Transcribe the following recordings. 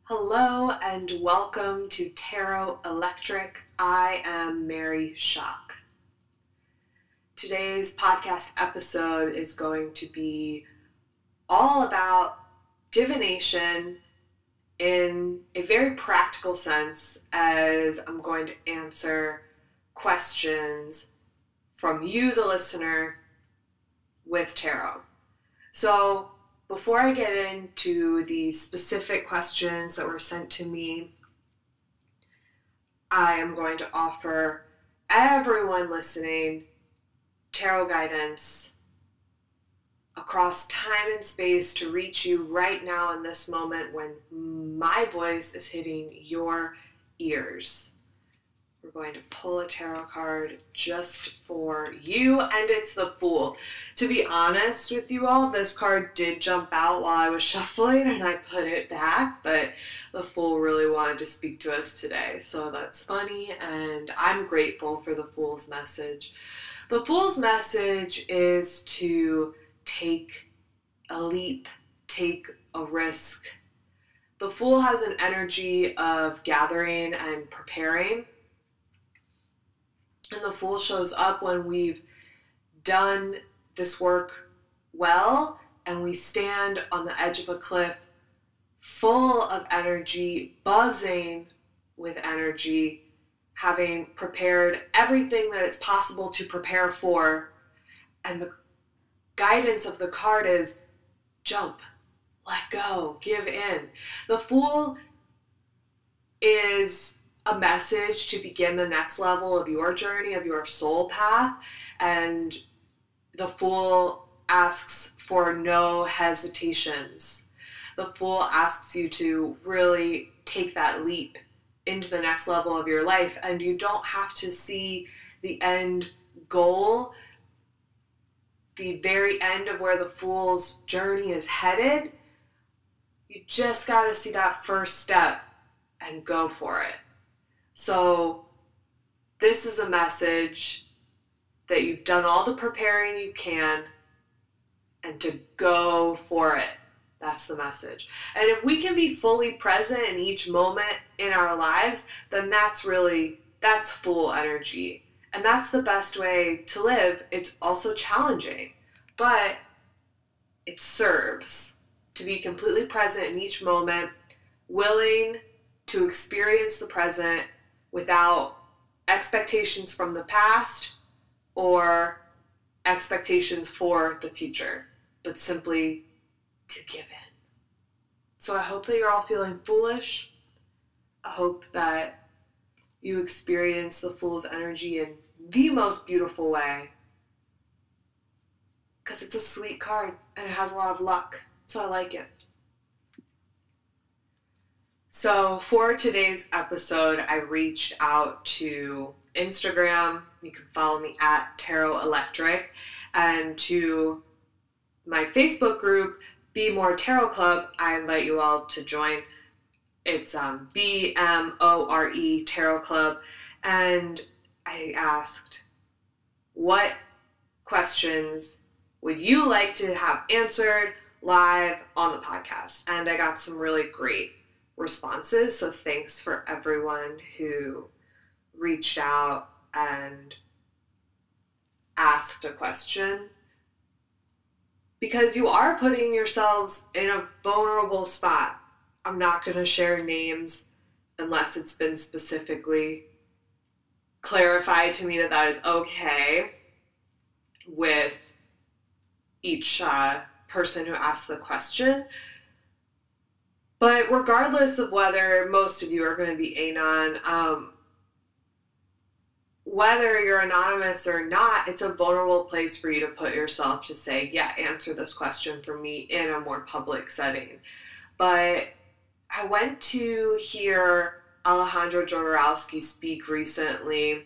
Hello and welcome to Tarot Electric. I am Mary Schock. Today's podcast episode is going to be all about divination in a very practical sense, as I'm going to answer questions from you, the listener, with tarot. So before I get into the specific questions that were sent to me, I am going to offer everyone listening tarot guidance across time and space to reach you right now in this moment when my voice is hitting your ears. We're going to pull a tarot card just for you, and it's the Fool. To be honest with you all, this card did jump out while I was shuffling and I put it back, but the Fool really wanted to speak to us today, so that's funny, and I'm grateful for the Fool's message. The Fool's message is to take a leap, take a risk. The Fool has an energy of gathering and preparing. And the Fool shows up when we've done this work well and we stand on the edge of a cliff full of energy, buzzing with energy, having prepared everything that it's possible to prepare for. And the guidance of the card is jump, let go, give in. The Fool is a message to begin the next level of your journey, of your soul path, and the Fool asks for no hesitations. The Fool asks you to really take that leap into the next level of your life, and you don't have to see the end goal, the very end of where the Fool's journey is headed. You just got to see that first step and go for it. So this is a message that you've done all the preparing you can and to go for it. That's the message. And if we can be fully present in each moment in our lives, then that's Fool energy. And that's the best way to live. It's also challenging, but it serves to be completely present in each moment, willing to experience the present without expectations from the past or expectations for the future, but simply to give in. So I hope that you're all feeling foolish. I hope that you experience the Fool's energy in the most beautiful way, because it's a sweet card and it has a lot of luck, so I like it. So for today's episode, I reached out to Instagram. You can follow me at Tarot Electric, and to my Facebook group, Be More Tarot Club. I invite you all to join. It's BMORE Tarot Club. And I asked, what questions would you like to have answered live on the podcast? And I got some really great responses, so thanks for everyone who reached out and asked a question, because you are putting yourselves in a vulnerable spot. I'm not going to share names unless it's been specifically clarified to me that that is okay with each person who asked the question. But regardless of whether most of you are going to be anon, whether you're anonymous or not, it's a vulnerable place for you to put yourself to say, yeah, answer this question for me in a more public setting. But I went to hear Alejandro Jodorowsky speak recently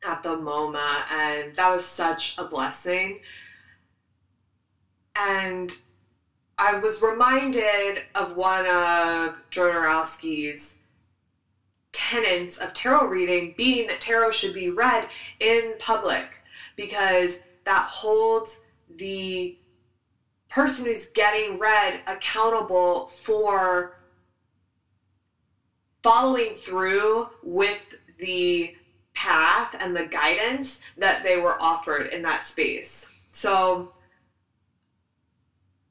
at the MoMA, and that was such a blessing. And I was reminded of one of Jodorowsky's tenets of tarot reading being that tarot should be read in public, because that holds the – person who's getting read accountable for, following through with the path and the guidance that they were offered in that space. So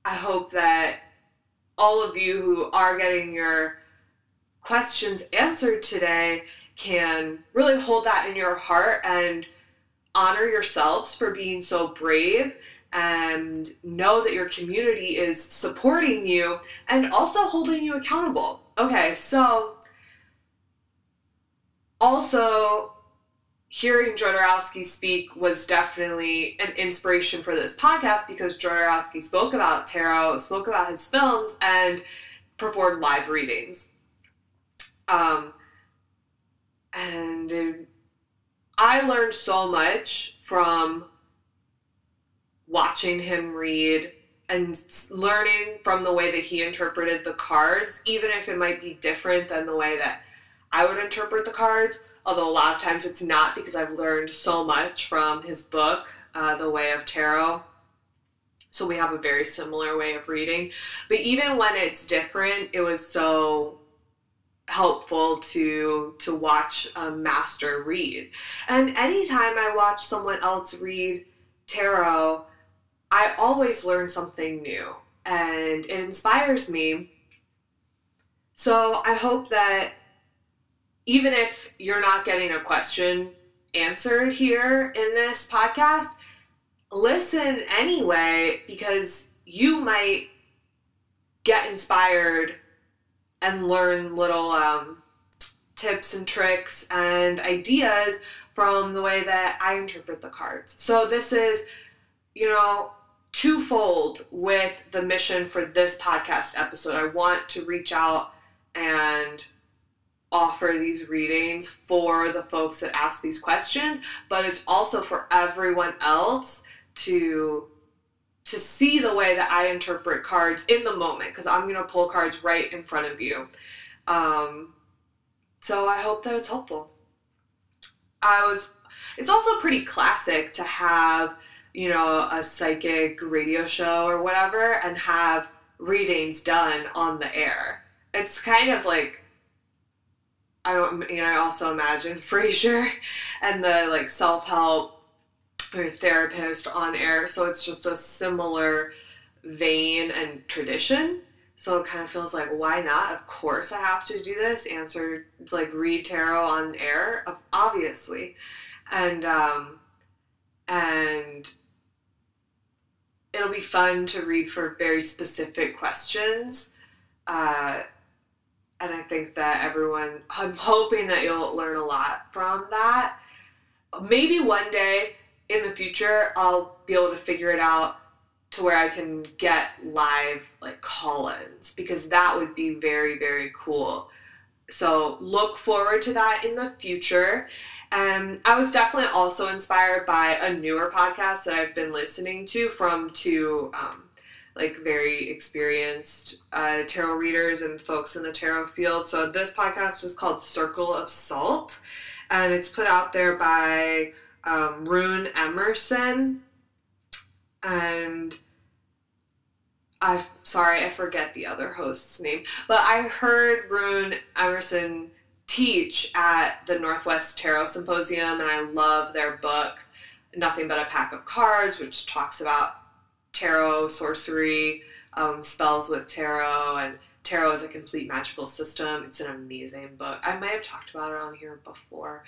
I hope that all of you who are getting your questions answered today can really hold that in your heart and honor yourselves for being so brave, and know that your community is supporting you and also holding you accountable. Okay, so also hearing Jodorowsky speak was definitely an inspiration for this podcast, because Jodorowsky spoke about tarot, spoke about his films, and performed live readings. And I learned so much from watching him read and learning from the way that he interpreted the cards, even if it might be different than the way that I would interpret the cards. Although a lot of times it's not, because I've learned so much from his book, The Way of Tarot. So we have a very similar way of reading. But even when it's different, it was so helpful to watch a master read. And anytime I watch someone else read tarot, I always learn something new, and it inspires me. So I hope that even if you're not getting a question answered here in this podcast, listen anyway, because you might get inspired and learn little tips and tricks and ideas from the way that I interpret the cards. So this is, twofold with the mission for this podcast episode. I want to reach out and offer these readings for the folks that ask these questions, but it's also for everyone else to see the way that I interpret cards in the moment, because I'm going to pull cards right in front of you. So I hope that it's helpful. It's also pretty classic to have, a psychic radio show or whatever and have readings done on the air. It's kind of like, I also imagine Frasier and the self-help or therapist on air. So it's just a similar vein and tradition. So it kind of feels like, why not? Of course I have to do this. Read tarot on air, obviously. And it'll be fun to read for very specific questions. And I think that I'm hoping that you'll learn a lot from that. Maybe one day in the future, I'll be able to figure it out to where I can get live call-ins, because that would be very, very cool. So look forward to that in the future. I was definitely also inspired by a newer podcast that I've been listening to from two very experienced tarot readers and folks in the tarot field. So this podcast is called Circle of Salt, and it's put out there by Rune Emerson. And I forget the other host's name, but I heard Rune Emerson teach at the Northwest Tarot Symposium, and I love their book, Nothing But a Pack of Cards, which talks about tarot, sorcery, spells with tarot, and tarot as a complete magical system. It's an amazing book. I might have talked about it on here before.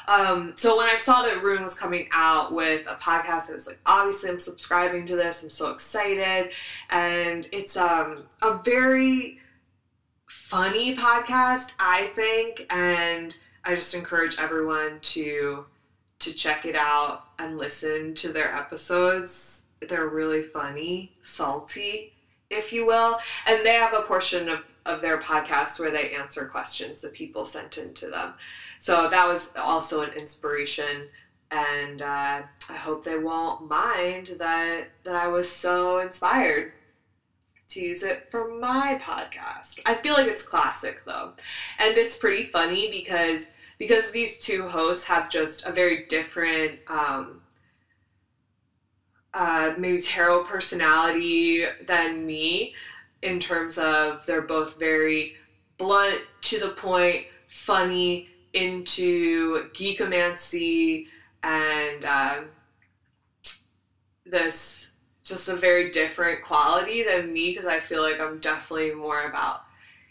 So when I saw that Rune was coming out with a podcast, I was like, obviously I'm subscribing to this. I'm so excited. And it's a very funny podcast, I think, and I just encourage everyone to check it out and listen to their episodes. They're really funny, salty, if you will, and they have a portion of their podcast where they answer questions that people sent in to them. So that was also an inspiration, and I hope they won't mind that I was so inspired to use it for my podcast. I feel like it's classic though, and it's pretty funny because these two hosts have just a very different maybe tarot personality than me, in terms of they're both very blunt, to the point, funny, into geekomancy, and this just a very different quality than me, because I feel like I'm definitely more about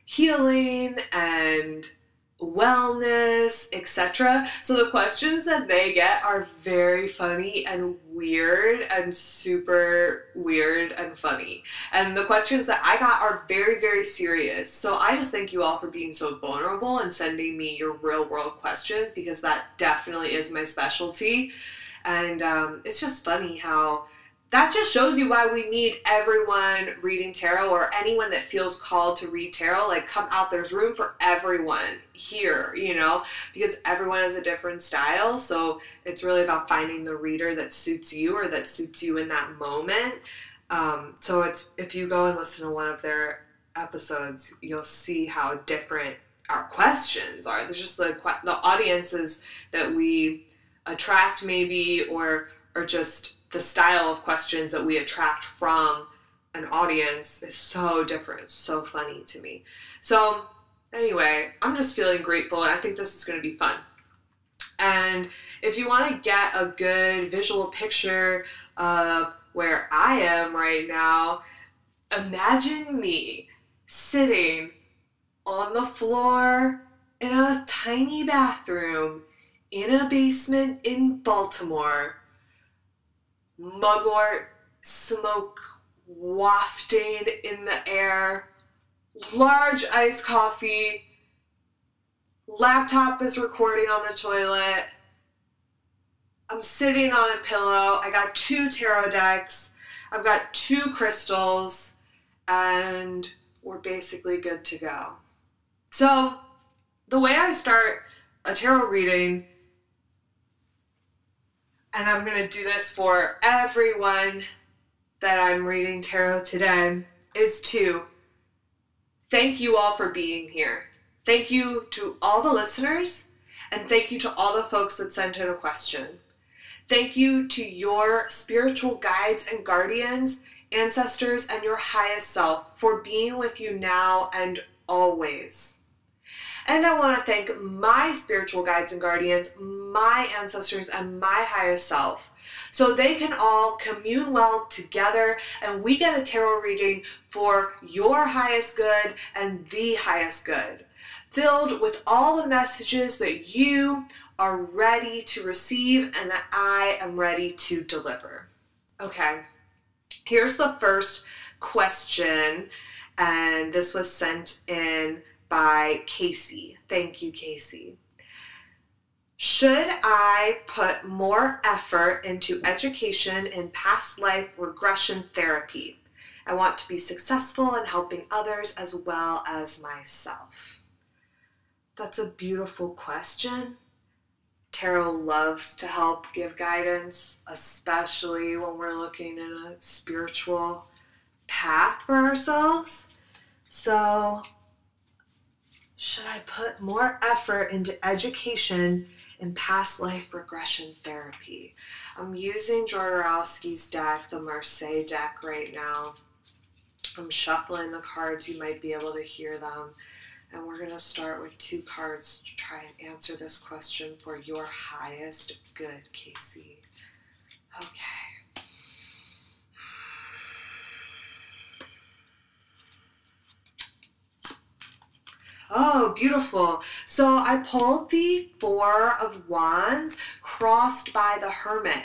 healing and wellness, etc. So the questions that they get are very funny and weird and super weird and funny. And the questions that I got are very, very serious. So I just thank you all for being so vulnerable and sending me your real world questions, because that definitely is my specialty. And it's just funny how that just shows you why we need everyone reading tarot, or anyone that feels called to read tarot. Like, come out, there's room for everyone here, you know, because everyone has a different style. So it's really about finding the reader that suits you, or that suits you in that moment. So it's, if you go and listen to one of their episodes, you'll see how different our questions are. There's just the audiences that we attract, maybe, or just the style of questions that we attract from an audience is so different. It's so funny to me. So anyway, I'm just feeling grateful, and I think this is going to be fun. And if you want to get a good visual picture of where I am right now, imagine me sitting on the floor in a tiny bathroom in a basement in Baltimore, mugwort smoke wafting in the air, large iced coffee, laptop is recording on the toilet, I'm sitting on a pillow, I got 2 tarot decks, I've got 2 crystals, and we're basically good to go. So the way I start a tarot reading, and I'm going to do this for everyone that I'm reading tarot today, is to thank you all for being here. Thank you to all the listeners, and thank you to all the folks that sent in a question. Thank you to your spiritual guides and guardians, ancestors, and your highest self for being with you now and always. And I want to thank my spiritual guides and guardians, my ancestors, and my highest self, so they can all commune well together, and we get a tarot reading for your highest good and the highest good, filled with all the messages that you are ready to receive and that I am ready to deliver. Okay, here's the first question, and this was sent in by Casey. Thank you, Casey. Should I put more effort into education in past life regression therapy? I want to be successful in helping others as well as myself. That's a beautiful question. Tarot loves to help give guidance, especially when we're looking in a spiritual path for ourselves. So, should I put more effort into education in past life regression therapy? I'm using Jodorowsky's deck, the Marseille deck, right now. I'm shuffling the cards. You might be able to hear them. And we're going to start with 2 cards to try and answer this question for your highest good, Casey. Okay. Oh, beautiful. So I pulled the 4 of Wands crossed by the Hermit.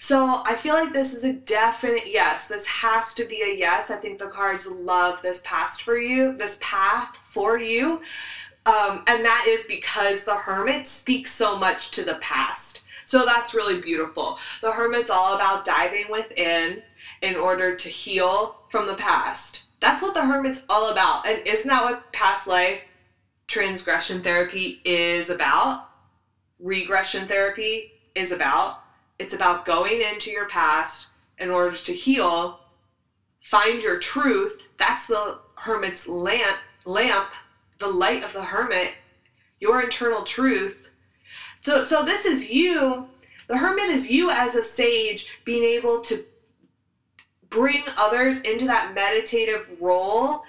So I feel like this is a definite yes. This has to be a yes. I think the cards love this path for you, and that is because the Hermit speaks so much to the past. So that's really beautiful. The Hermit's all about diving within in order to heal from the past. That's what the Hermit's all about. And isn't that what past life transgression therapy is about? Regression therapy is about. It's about going into your past in order to heal, find your truth. That's the Hermit's lamp, the light of the Hermit, your internal truth. So this is you. The Hermit is you as a sage being able to bring others into that meditative role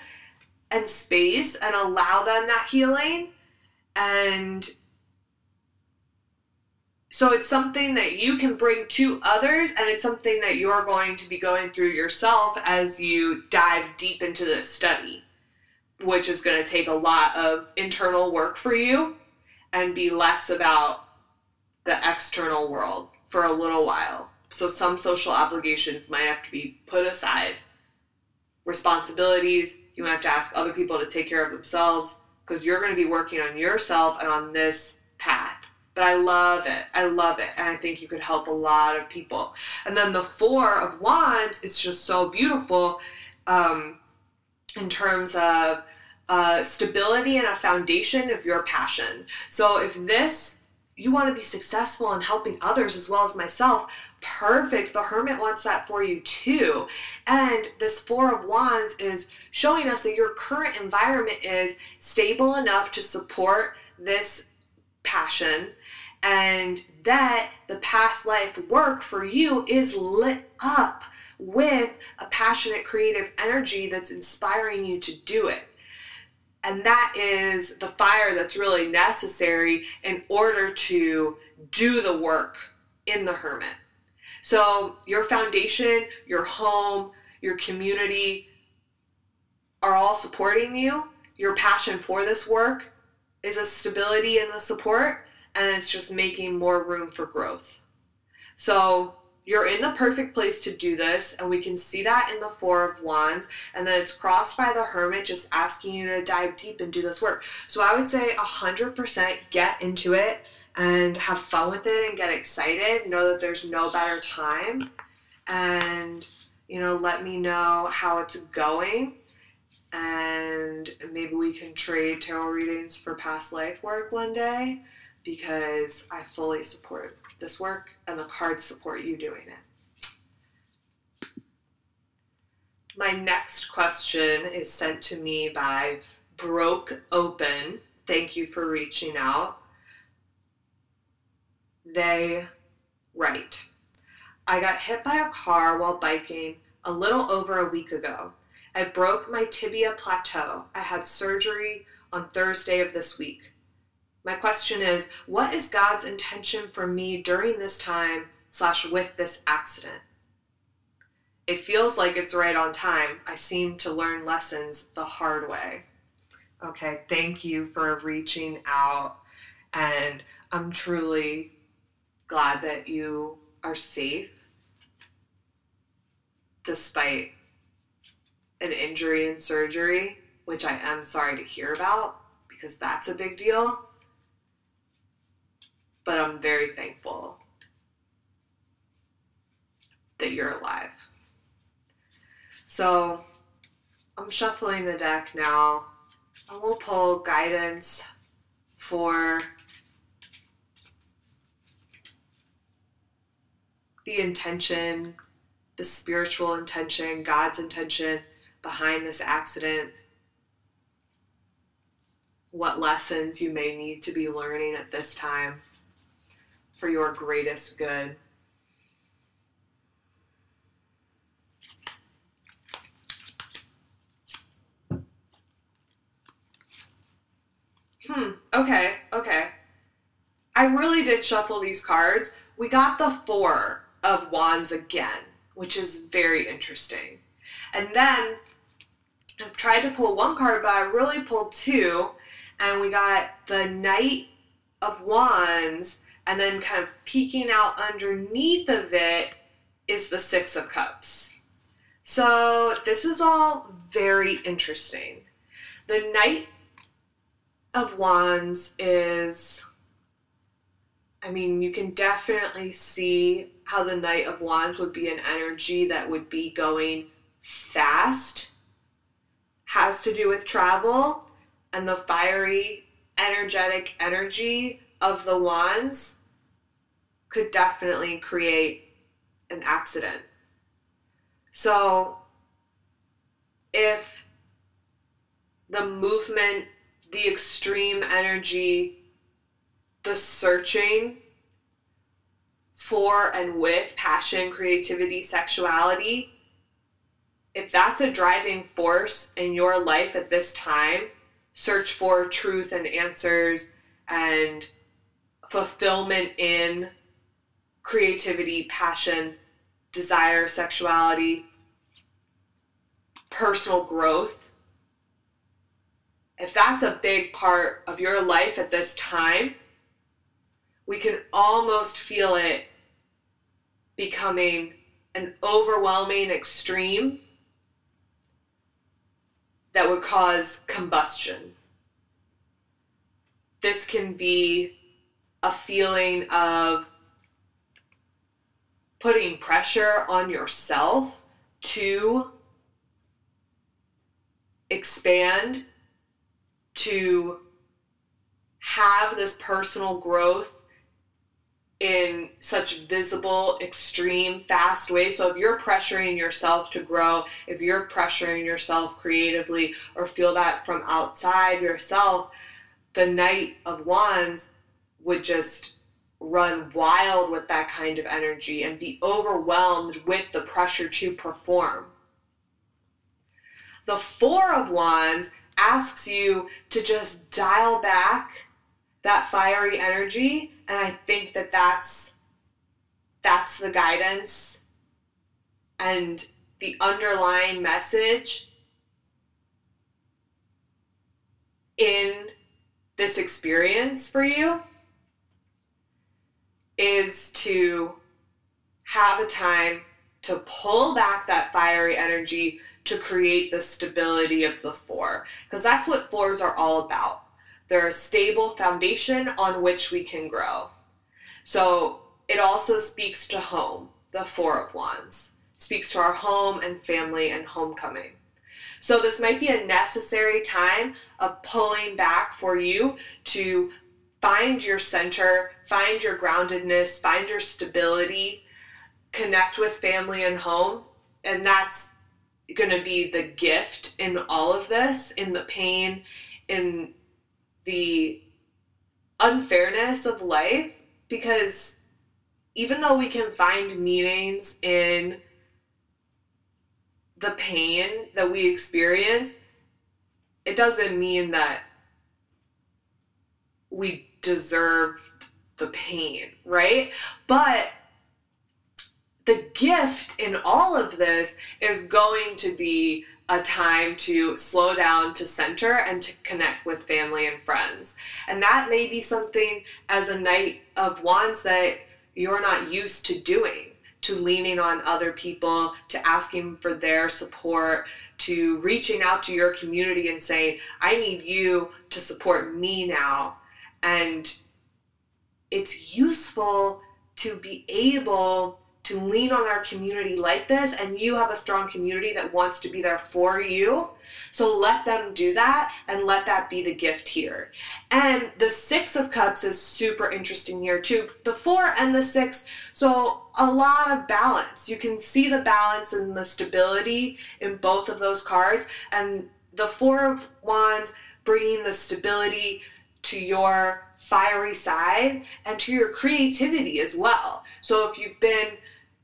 and space and allow them that healing. And so it's something that you can bring to others, and it's something that you're going to be going through yourself as you dive deep into this study, which is going to take a lot of internal work for you and be less about the external world for a little while. So some social obligations might have to be put aside. Responsibilities, you might have to ask other people to take care of themselves, because you're going to be working on yourself and on this path. But I love it. I love it. And I think you could help a lot of people. And then the Four of Wands, it's just so beautiful in terms of stability and a foundation of your passion. So if you want to be successful in helping others as well as myself, perfect. The Hermit wants that for you too. And this Four of Wands is showing us that your current environment is stable enough to support this passion, and that the past life work for you is lit up with a passionate creative energy that's inspiring you to do it. And that is the fire that's really necessary in order to do the work in the Hermit. So your foundation, your home, your community are all supporting you. Your passion for this work is a stability and a support, and it's just making more room for growth. So you're in the perfect place to do this, and we can see that in the Four of Wands, and then it's crossed by the Hermit, just asking you to dive deep and do this work. So I would say 100% get into it and have fun with it and get excited. Know that there's no better time, and let me know how it's going, and maybe we can trade tarot readings for past life work one day, because I fully support this work and the cards support you doing it. My next question is sent to me by Broke Open. Thank you for reaching out. They write, I got hit by a car while biking a little over a week ago. I broke my tibia plateau. I had surgery on Thursday of this week. My question is, what is God's intention for me during this time / with this accident? It feels like it's right on time. I seem to learn lessons the hard way. Okay, thank you for reaching out, and I'm truly glad that you are safe despite an injury and surgery, which I am sorry to hear about, because that's a big deal. But I'm very thankful that you're alive. So I'm shuffling the deck now. I will pull guidance for the intention, the spiritual intention, God's intention behind this accident. What lessons you may need to be learning at this time for your greatest good. Okay. I really did shuffle these cards. We got the Four of Wands again, which is very interesting. And then I tried to pull one card, but I really pulled two, and we got the Knight of Wands, and then kind of peeking out underneath of it is the Six of Cups. So this is all very interesting. The Knight of Wands is, you can definitely see how the Knight of Wands would be an energy that would be going fast, has to do with travel, and the fiery, energetic energy of the Wands could definitely create an accident. So if the movement, the extreme energy, the searching for and with passion, creativity, sexuality, if that's a driving force in your life at this time, search for truth and answers and fulfillment in creativity, passion, desire, sexuality, personal growth, if that's a big part of your life at this time, we can almost feel it becoming an overwhelming extreme that would cause combustion. This can be a feeling of putting pressure on yourself to expand, to have this personal growth in such visible, extreme, fast ways. So if you're pressuring yourself to grow, if you're pressuring yourself creatively, or feel that from outside yourself, the Knight of Wands would just run wild with that kind of energy and be overwhelmed with the pressure to perform. The Four of Wands asks you to just dial back that fiery energy, and I think that that's the guidance and the underlying message in this experience for you is to have a time to pull back that fiery energy to create the stability of the Four, because that's what fours are all about. They're a stable foundation on which we can grow. So it also speaks to home. The Four of Wands speaks to our home and family and homecoming. So this might be a necessary time of pulling back for you to find your center, find your groundedness, find your stability, connect with family and home. And that's going to be the gift in all of this, in the pain, in the unfairness of life, because even though we can find meanings in the pain that we experience, it doesn't mean that we deserved the pain, right? But the gift in all of this is going to be a time to slow down, to center, and to connect with family and friends. And that may be something as a Knight of Wands that you're not used to doing, to leaning on other people, to asking for their support, to reaching out to your community and saying, I need you to support me now. And it's useful to be able to lean on our community like this, and you have a strong community that wants to be there for you. So let them do that, and let that be the gift here. And the Six of Cups is super interesting here too. The Four and the Six, so a lot of balance. You can see the balance and the stability in both of those cards, and the Four of Wands bringing the stability to your fiery side and to your creativity as well. So if you've been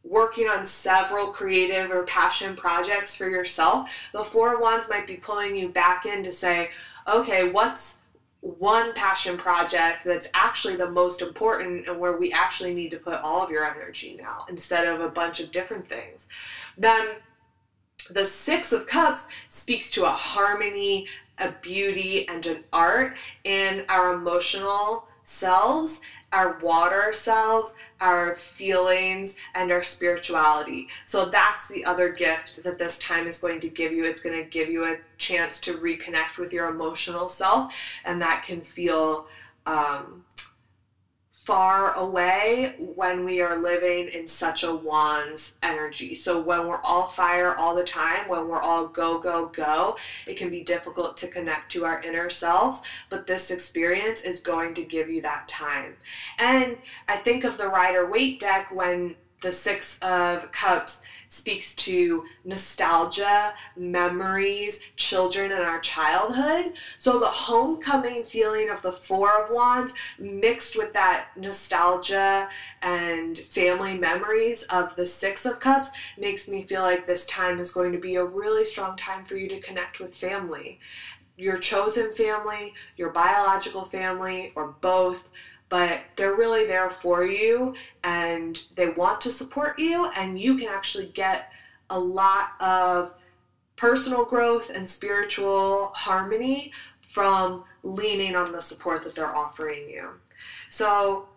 working on several creative or passion projects for yourself, the Four of Wands might be pulling you back in to say, okay, what's one passion project that's actually the most important and where we actually need to put all of your energy now instead of a bunch of different things. Then the Six of Cups speaks to a harmony, a beauty, and an art in our emotional selves, our water selves, our feelings, and our spirituality. So that's the other gift that this time is going to give you. It's going to give you a chance to reconnect with your emotional self, and that can feel far away when we are living in such a Wands energy. So when we're all fire all the time, when we're all go, go, go, it can be difficult to connect to our inner selves, but this experience is going to give you that time. And I think of the Rider-Waite deck when the Six of Cups speaks to nostalgia, memories, children, and our childhood. So the homecoming feeling of the Four of Wands mixed with that nostalgia and family memories of the Six of Cups makes me feel like this time is going to be a really strong time for you to connect with family. your chosen family, your biological family, or both, but they're really there for you and they want to support you, and you can actually get a lot of personal growth and spiritual harmony from leaning on the support that they're offering you. So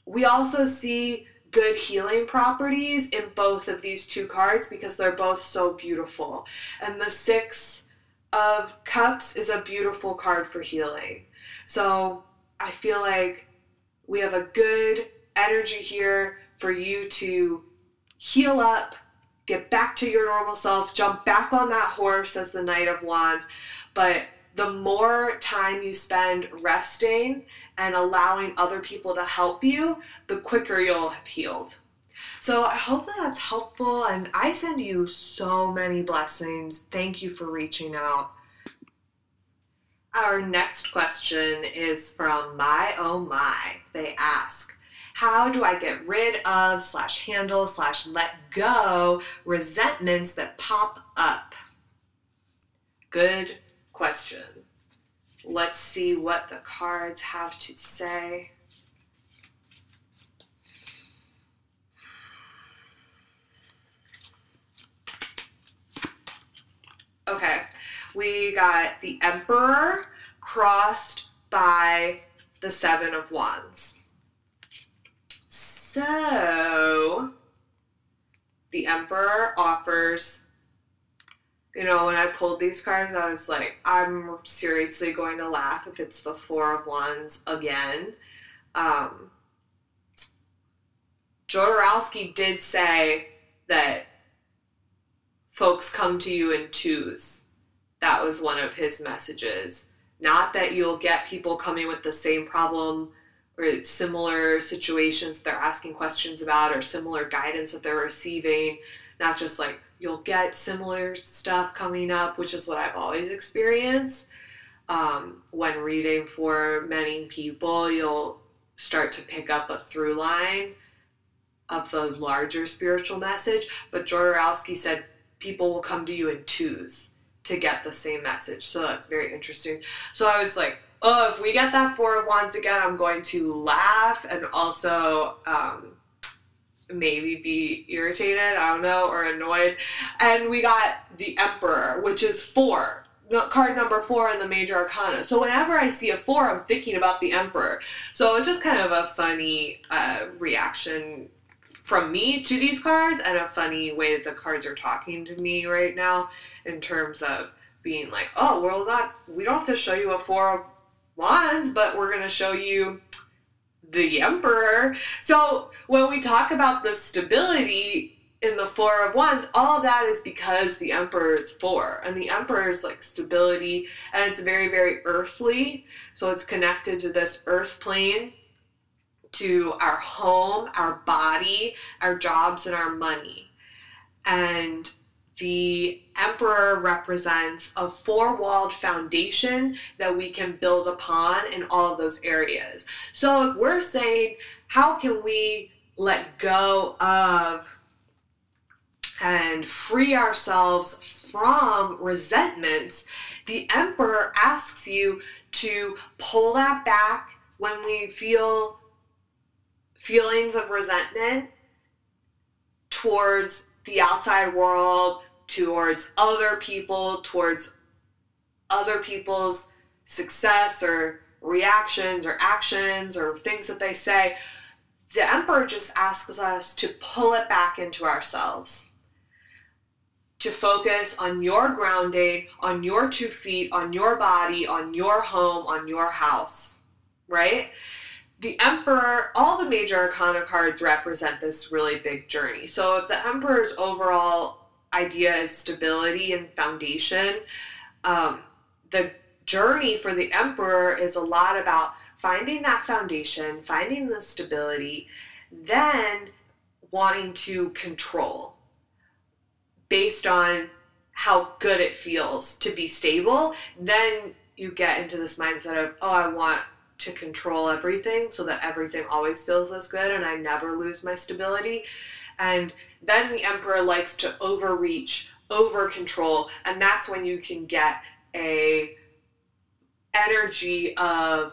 we also see good healing properties in both of these two cards because they're both so beautiful. And the Six of Cups is a beautiful card for healing. So I feel like we have a good energy here for you to heal up, get back to your normal self, jump back on that horse as the Knight of Wands. But the more time you spend resting and allowing other people to help you, the quicker you'll have healed. So I hope that that's helpful, and I send you so many blessings. Thank you for reaching out. Our next question is from My Oh My. They ask, how do I get rid of / handle / let go resentments that pop up? Good question. Let's see what the cards have to say. Okay, we got the Emperor crossed by the Seven of Wands. So the Emperor offers, you know, when I pulled these cards, I was like, I'm seriously going to laugh if it's the Four of Wands again. Jodorowsky did say that folks come to you in twos. That was one of his messages. Not that you'll get people coming with the same problem or similar situations they're asking questions about or similar guidance that they're receiving. Not just like you'll get similar stuff coming up, which is what I've always experienced. When reading for many people, you'll start to pick up a through line of the larger spiritual message. But Jodorowsky said people will come to you in twos to get the same message. So that's very interesting. So I was like, oh, if we get that Four of Wands again, I'm going to laugh and also maybe be irritated, I don't know, or annoyed. And we got the Emperor, which is 4. Card number 4 in the Major Arcana. So whenever I see a 4, I'm thinking about the Emperor. So it's just kind of a funny reaction from me to these cards, and a funny way that the cards are talking to me right now in terms of being like, oh, well, we don't have to show you a 4 of Wands, but we're going to show you the Emperor. So when we talk about the stability in the Four of Wands, all of that is because the Emperor is 4, and the Emperor is like stability, and it's very, very earthly. So it's connected to this earth plane, to our home, our body, our jobs, and our money. And the Emperor represents a 4-walled foundation that we can build upon in all of those areas. So if we're saying, how can we let go of and free ourselves from resentments, the Emperor asks you to pull that back when we feel feelings of resentment towards the outside world, towards other people, towards other people's success or reactions or actions or things that they say. The Emperor just asks us to pull it back into ourselves, to focus on your grounding, on your 2 feet, on your body, on your home, on your house, right? The Emperor, all the Major Arcana cards represent this really big journey. So if the Emperor's overall idea is stability and foundation, the journey for the Emperor is a lot about finding that foundation, finding the stability, then wanting to control based on how good it feels to be stable. Then you get into this mindset of, oh, I want to control everything so that everything always feels this good and I never lose my stability. And then the Emperor likes to overreach, over control, and that's when you can get a energy of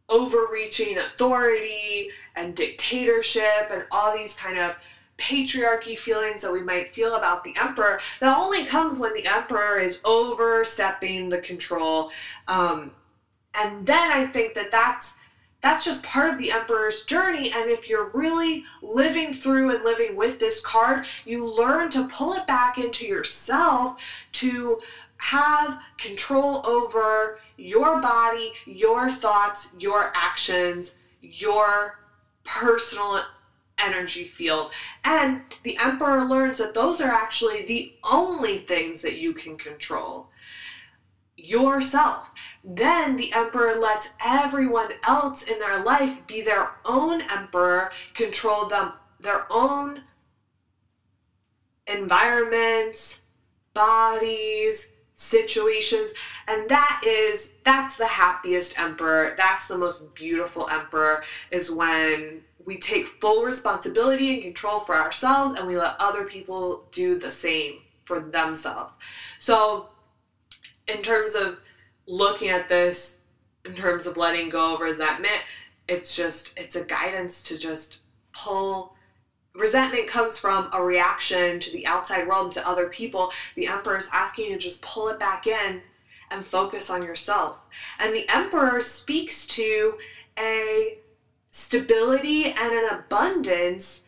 overreaching authority and dictatorship and all these kind of patriarchy feelings that we might feel about the emperor, that only comes when the emperor is overstepping the control. And then I think that that's just part of the emperor's journey. And if you're really living through and living with this card, you learn to pull it back into yourself to have control over your body, your thoughts, your actions, your personal energy field. And the emperor learns that those are actually the only things that you can control. Yourself. Then the emperor lets everyone else in their life be their own emperor, control them, their own environments, bodies, situations. And that's the happiest emperor. That's the most beautiful emperor, is when we take full responsibility and control for ourselves and we let other people do the same for themselves. So in terms of looking at this, in terms of letting go of resentment, it's a guidance to just pull. Resentment comes from a reaction to the outside world and to other people. The emperor is asking you to just pull it back in and focus on yourself. And the emperor speaks to a stability and an abundance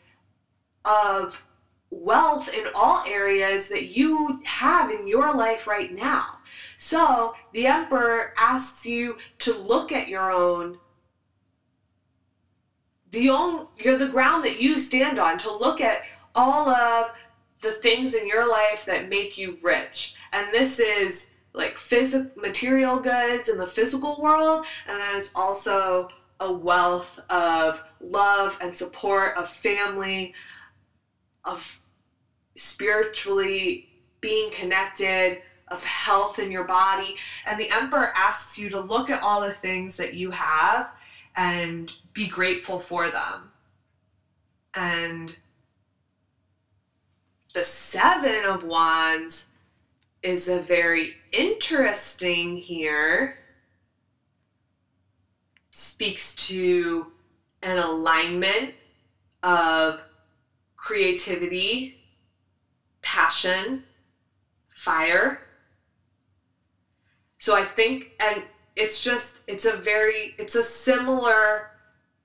of wealth in all areas that you have in your life right now. So the emperor asks you to look at you're the ground that you stand on, to look at all of the things in your life that make you rich. And this is like material goods in the physical world, and then it's also a wealth of love and support, of family, of spiritually being connected, of health in your body. And the emperor asks you to look at all the things that you have and be grateful for them. And the Seven of Wands is a very interesting here. Speaks to an alignment of creativity, passion, fire. So I think, and it's a similar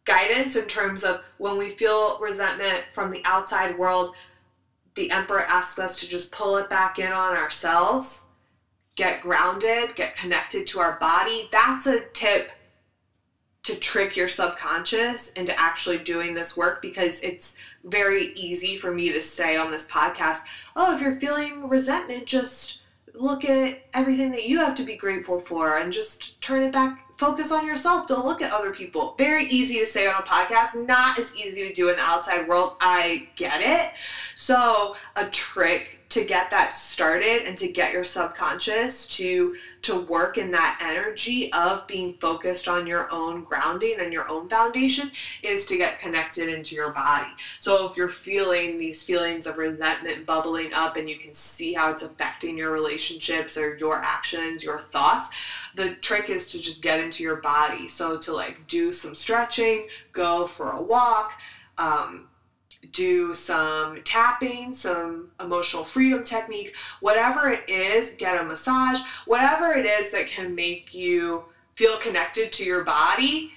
guidance in terms of when we feel resentment from the outside world, the emperor asks us to just pull it back in on ourselves, get grounded, get connected to our body. That's a tip to trick your subconscious into actually doing this work, because it's very easy for me to say on this podcast, oh, if you're feeling resentment, just look at everything that you have to be grateful for and just turn it back. Focus on yourself. Don't look at other people. Very easy to say on a podcast, not as easy to do in the outside world. I get it. So a trick to get that started and to get your subconscious to work in that energy of being focused on your own grounding and your own foundation is to get connected into your body. So if you're feeling these feelings of resentment bubbling up and you can see how it's affecting your relationships or your actions, your thoughts, the trick is to just get into your body. So to like do some stretching, go for a walk, do some tapping, some emotional freedom technique, whatever it is, get a massage, whatever it is that can make you feel connected to your body.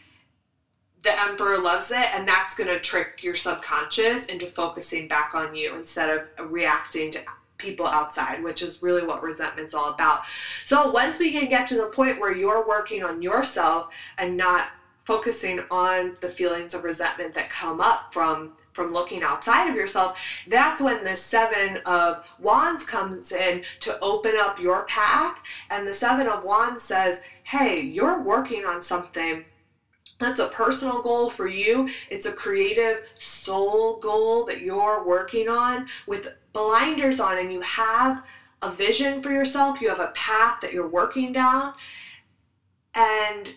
The emperor loves it, and that's going to trick your subconscious into focusing back on you instead of reacting to people outside, which is really what resentment's all about. So once we can get to the point where you're working on yourself and not focusing on the feelings of resentment that come up from looking outside of yourself, that's when the Seven of Wands comes in to open up your path. And the Seven of Wands says, hey, you're working on something that's a personal goal for you. It's a creative soul goal that you're working on with blinders on, and you have a vision for yourself. You have a path that you're working down. And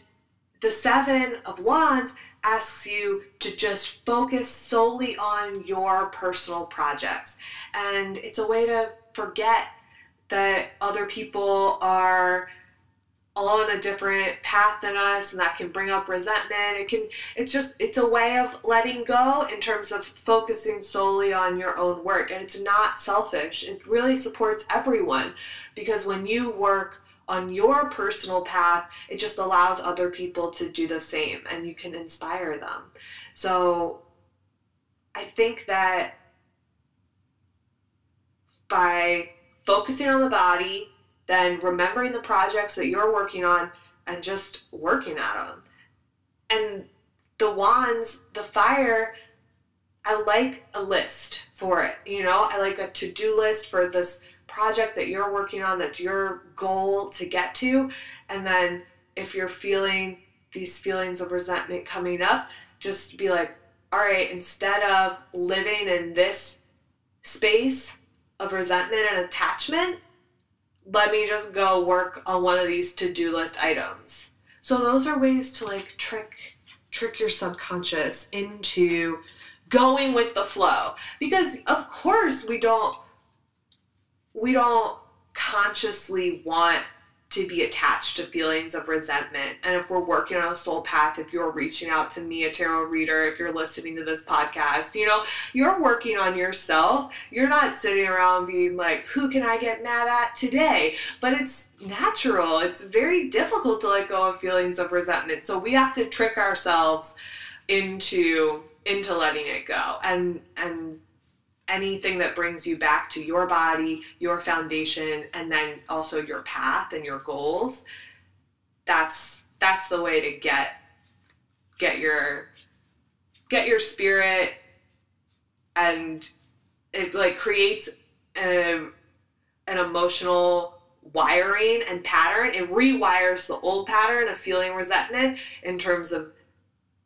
the Seven of Wands asks you to just focus solely on your personal projects. And it's a way to forget that other people are on a different path than us, and that can bring up resentment. It's a way of letting go in terms of focusing solely on your own work. And it's not selfish. It really supports everyone, because when you work on your personal path, it just allows other people to do the same, and you can inspire them. So I think that by focusing on the body, then remembering the projects that you're working on and just working at them. And the wands, the fire, I like a list for it. I like a to-do list for this project that you're working on, that's your goal to get to. And then if you're feeling these feelings of resentment coming up, just be like, all right, instead of living in this space of resentment and attachment, let me just go work on one of these to-do list items. So those are ways to like trick your subconscious into going with the flow. Because of course we don't consciously want to be attached to feelings of resentment. And if we're working on a soul path, if you're reaching out to me, a tarot reader, if you're listening to this podcast, you're working on yourself. You're not sitting around being like, who can I get mad at today? But it's natural. It's very difficult to let go of feelings of resentment. So we have to trick ourselves into letting it go. And anything that brings you back to your body, your foundation, and then also your path and your goals, that's the way to get your spirit. And it like creates an emotional wiring and pattern. It rewires the old pattern of feeling resentment in terms of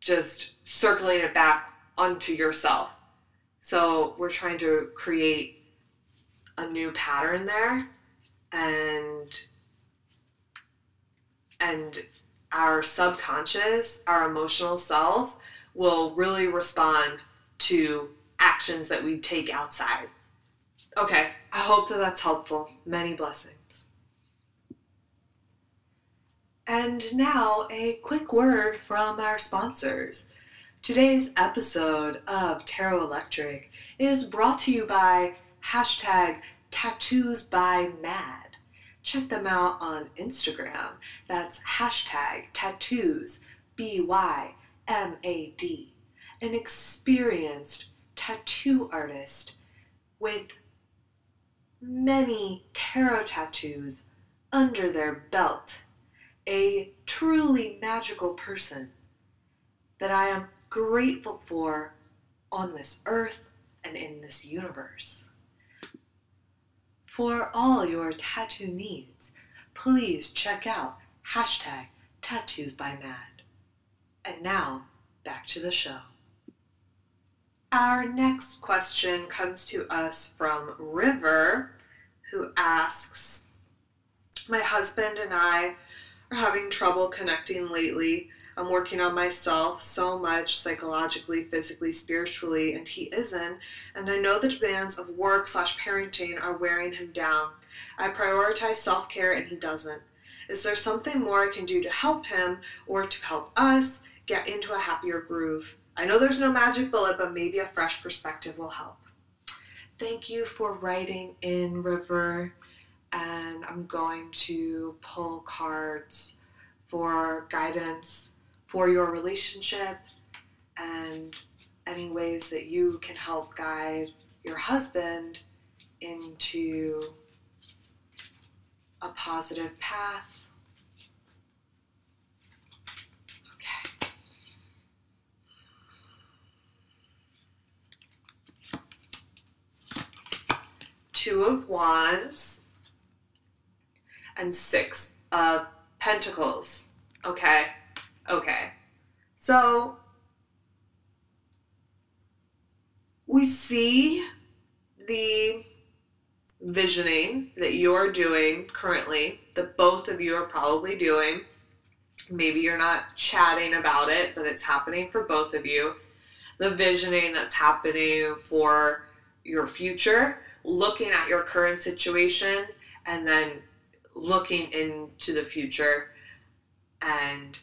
just circling it back onto yourself. So we're trying to create a new pattern there, and our subconscious, our emotional selves will really respond to actions that we take outside. Okay, I hope that that's helpful. Many blessings. And now a quick word from our sponsors. Today's episode of Tarot Electric is brought to you by #TattoosByMad. Check them out on Instagram. That's #tattoosbymad. An experienced tattoo artist with many tarot tattoos under their belt. A truly magical person that I am grateful for on this earth and in this universe. For all your tattoo needs, please check out #TattoosByMad. And now, back to the show. Our next question comes to us from River, who asks, my husband and I are having trouble connecting lately. I'm working on myself so much psychologically, physically, spiritually, and he isn't. And I know the demands of work/parenting are wearing him down. I prioritize self-care and he doesn't. Is there something more I can do to help him or to help us get into a happier groove? I know there's no magic bullet, but maybe a fresh perspective will help. Thank you for writing in, River. And I'm going to pull cards for guidance for your relationship and any ways that you can help guide your husband into a positive path. Okay. Two of Wands and Six of Pentacles. Okay. So we see the visioning that you're doing currently, that both of you are probably doing. Maybe you're not chatting about it, but it's happening for both of you. The visioning that's happening for your future, looking at your current situation, and then looking into the future and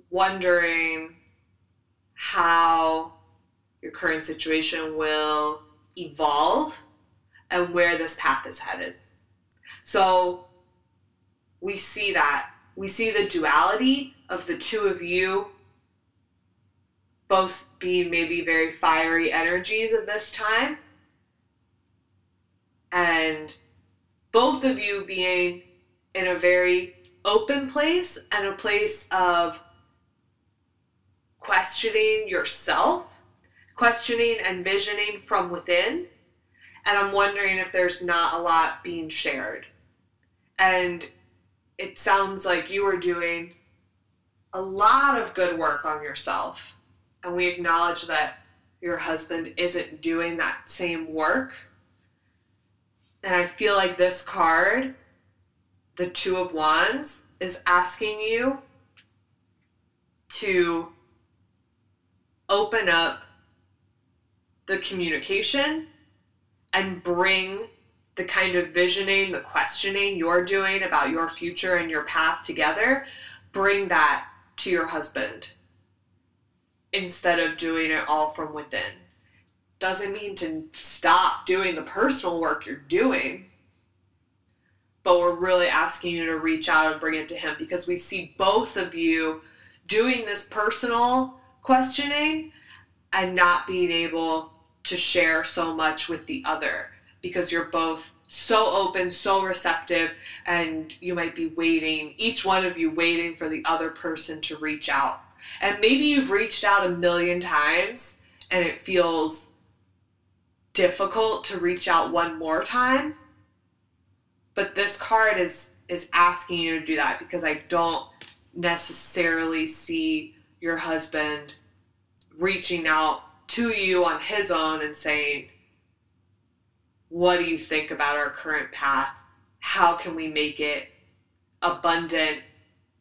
wondering how your current situation will evolve and where this path is headed. So we see that. We see the duality of the two of you both being maybe very fiery energies at this time, and both of you being in a very open place and a place of questioning yourself, questioning and visioning from within. And I'm wondering if there's not a lot being shared. And it sounds like you are doing a lot of good work on yourself. And we acknowledge that your husband isn't doing that same work. And I feel like this card, the Two of Wands, is asking you to open up the communication and bring the kind of visioning, the questioning you're doing about your future and your path together, bring that to your husband instead of doing it all from within. Doesn't mean to stop doing the personal work you're doing, but we're really asking you to reach out and bring it to him, because we see both of you doing this personal questioning and not being able to share so much with the other, because you're both so open, so receptive, and you might be waiting, each one of you waiting for the other person to reach out. And maybe you've reached out 1,000,000 times and it feels difficult to reach out one more time. But this card is asking you to do that, because I don't necessarily see your husband reaching out to you on his own and saying, what do you think about our current path? How can we make it abundant,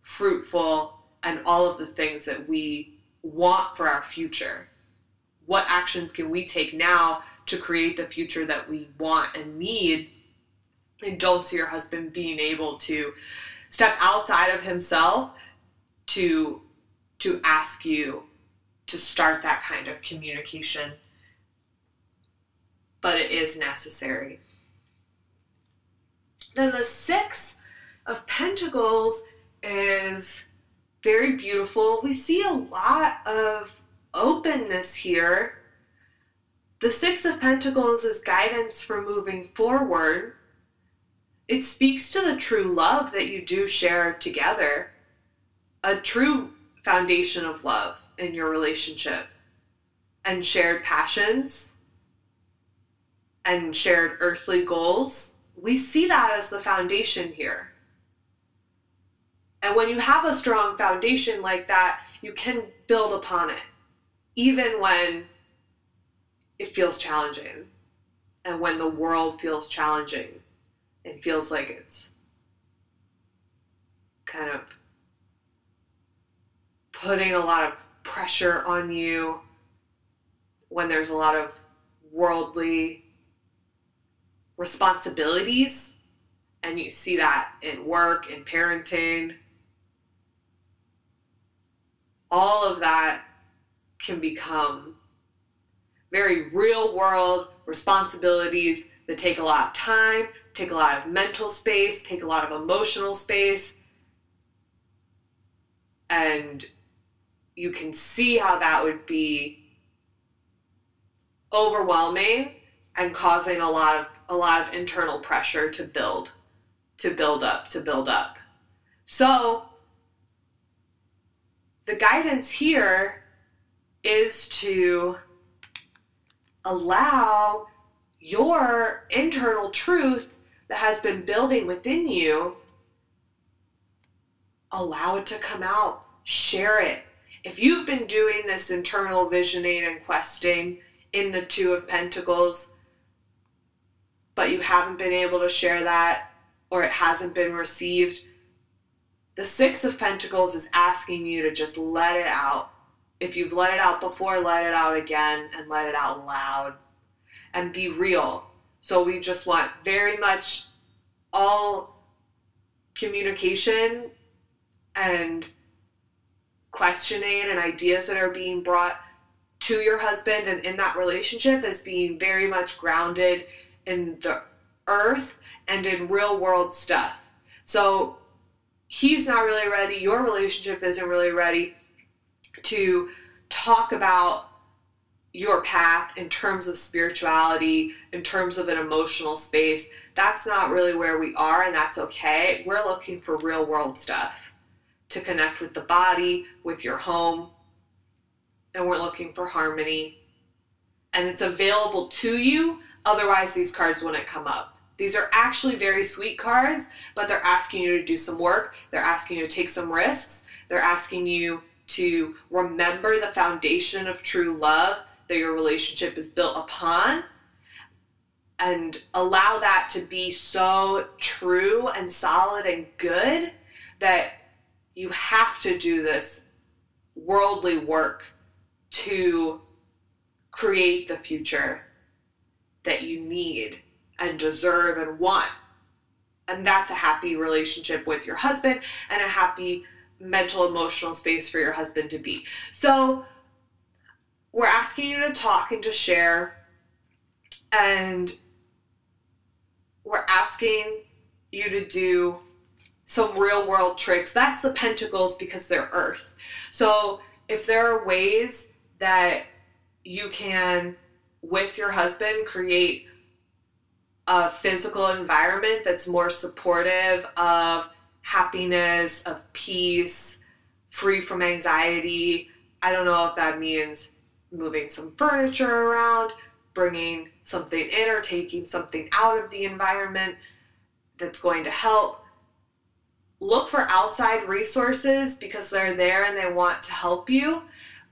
fruitful, and all of the things that we want for our future? What actions can we take now to create the future that we want and need? And don't see your husband being able to step outside of himself to ask you to start that kind of communication. But it is necessary. Then the Six of Pentacles is very beautiful. We see a lot of openness here. The Six of Pentacles is guidance for moving forward. It speaks to the true love that you do share together, a true foundation of love in your relationship, and shared passions and shared earthly goals. We see that as the foundation here. And when you have a strong foundation like that, you can build upon it, even when it feels challenging, and when the world feels challenging and feels like it's kind of putting a lot of pressure on you, when there's a lot of worldly responsibilities, and you see that in work, in parenting. All of that can become very real world responsibilities that take a lot of time, take a lot of mental space, take a lot of emotional space. And you can see how that would be overwhelming and causing a lot of internal pressure to build up. So the guidance here is to allow your internal truth that has been building within you, allow it to come out, share it. If you've been doing this internal visioning and questing in the Two of Pentacles, but you haven't been able to share that, or it hasn't been received, the Six of Pentacles is asking you to just let it out. If you've let it out before, let it out again, and let it out loud. And be real. So we just want very much all communication and questioning and ideas that are being brought to your husband and in that relationship is being very much grounded in the earth and in real world stuff. So he's not really ready, your relationship isn't really ready to talk about your path in terms of spirituality, in terms of an emotional space. That's not really where we are, and that's okay. We're looking for real world stuff to connect with the body, with your home, and we're looking for harmony. And it's available to you, otherwise these cards wouldn't come up. These are actually very sweet cards, but they're asking you to do some work. They're asking you to take some risks. They're asking you to remember the foundation of true love that your relationship is built upon, and allow that to be so true and solid and good that you have to do this worldly work to create the future that you need and deserve and want. And that's a happy relationship with your husband and a happy mental, emotional space for your husband to be. So we're asking you to talk and to share, and we're asking you to do some real world tricks. That's the Pentacles because they're earth. So if there are ways that you can, with your husband, create a physical environment that's more supportive of happiness, of peace, free from anxiety. I don't know if that means moving some furniture around, bringing something in or taking something out of the environment that's going to help. Look for outside resources because they're there and they want to help you.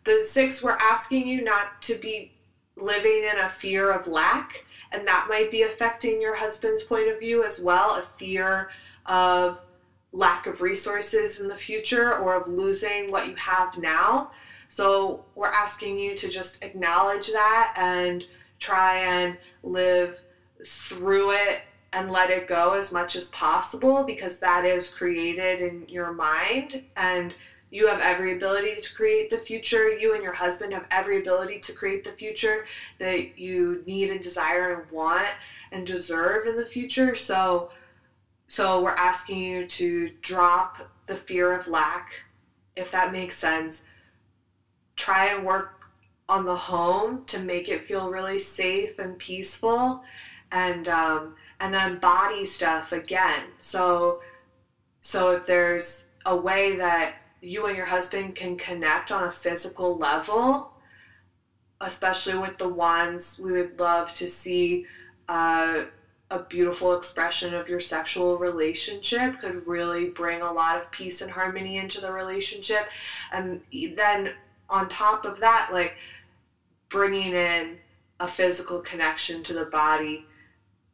The 6, we're asking you not to be living in a fear of lack, and that might be affecting your husband's point of view as well, a fear of lack of resources in the future or of losing what you have now. So we're asking you to just acknowledge that and try and live through it and let it go as much as possible, because that is created in your mind, and you have every ability to create the future. You and your husband have every ability to create the future that you need and desire and want and deserve in the future. So we're asking you to drop the fear of lack, if that makes sense. Try and work on the home to make it feel really safe and peaceful, and then body stuff again. So if there's a way that you and your husband can connect on a physical level, especially with the Wands, we would love to see a beautiful expression of your sexual relationship. Could really bring a lot of peace and harmony into the relationship. And then on top of that, like bringing in a physical connection to the body,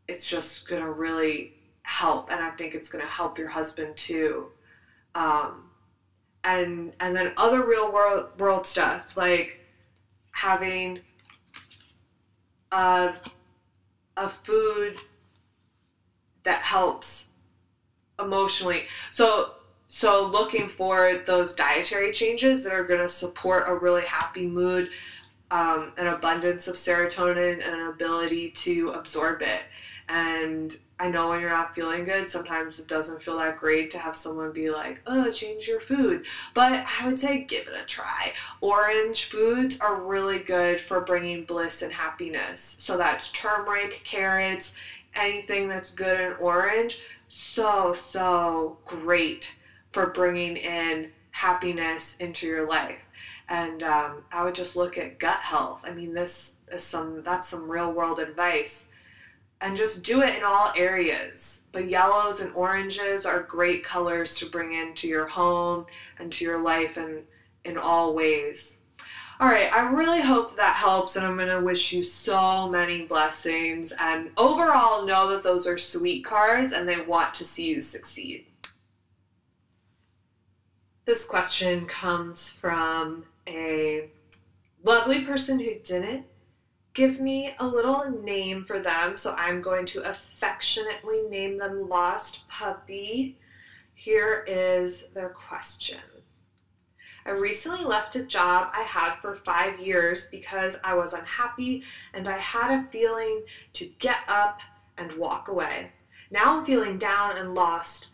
it's just gonna really help, and I think it's gonna help your husband too. And then other real world stuff, like having a food that helps emotionally. So looking for those dietary changes that are going to support a really happy mood, an abundance of serotonin, and an ability to absorb it. And I know when you're not feeling good, sometimes it doesn't feel that great to have someone be like, oh, change your food. But I would say give it a try. Orange foods are really good for bringing bliss and happiness. So that's turmeric, carrots, anything that's good in orange. So great for bringing in happiness into your life. And I would just look at gut health. I mean, that's some real world advice. And just do it in all areas. But yellows and oranges are great colors to bring into your home and to your life and in all ways. All right, I really hope that helps, and I'm going to wish you so many blessings. And overall, know that those are sweet cards and they want to see you succeed. This question comes from a lovely person who didn't give me a little name for them, so I'm going to affectionately name them Lost Puppy. Here is their question. I recently left a job I had for 5 years because I was unhappy and I had a feeling to get up and walk away. Now I'm feeling down and lost.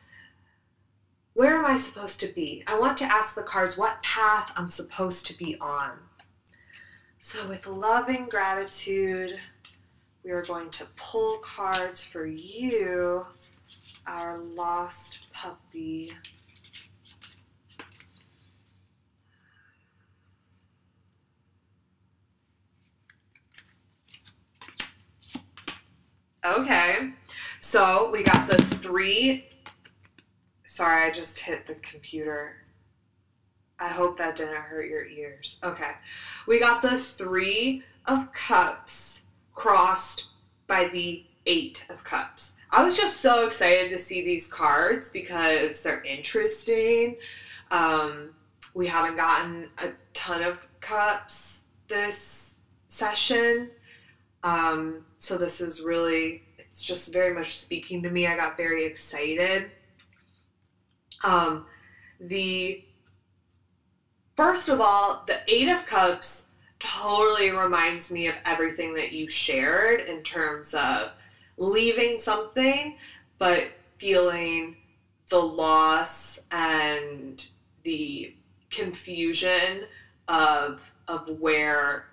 Where am I supposed to be? I want to ask the cards what path I'm supposed to be on. So with loving gratitude, we are going to pull cards for you, our lost puppy. Okay, so we got the 3. Sorry, I just hit the computer. I hope that didn't hurt your ears. Okay, we got the 3 of Cups crossed by the 8 of Cups. I was just so excited to see these cards because they're interesting. We haven't gotten a ton of cups this session. So this is really, it's just very much speaking to me. I got very excited. First of all, the 8 of Cups totally reminds me of everything that you shared in terms of leaving something, but feeling the loss and the confusion of where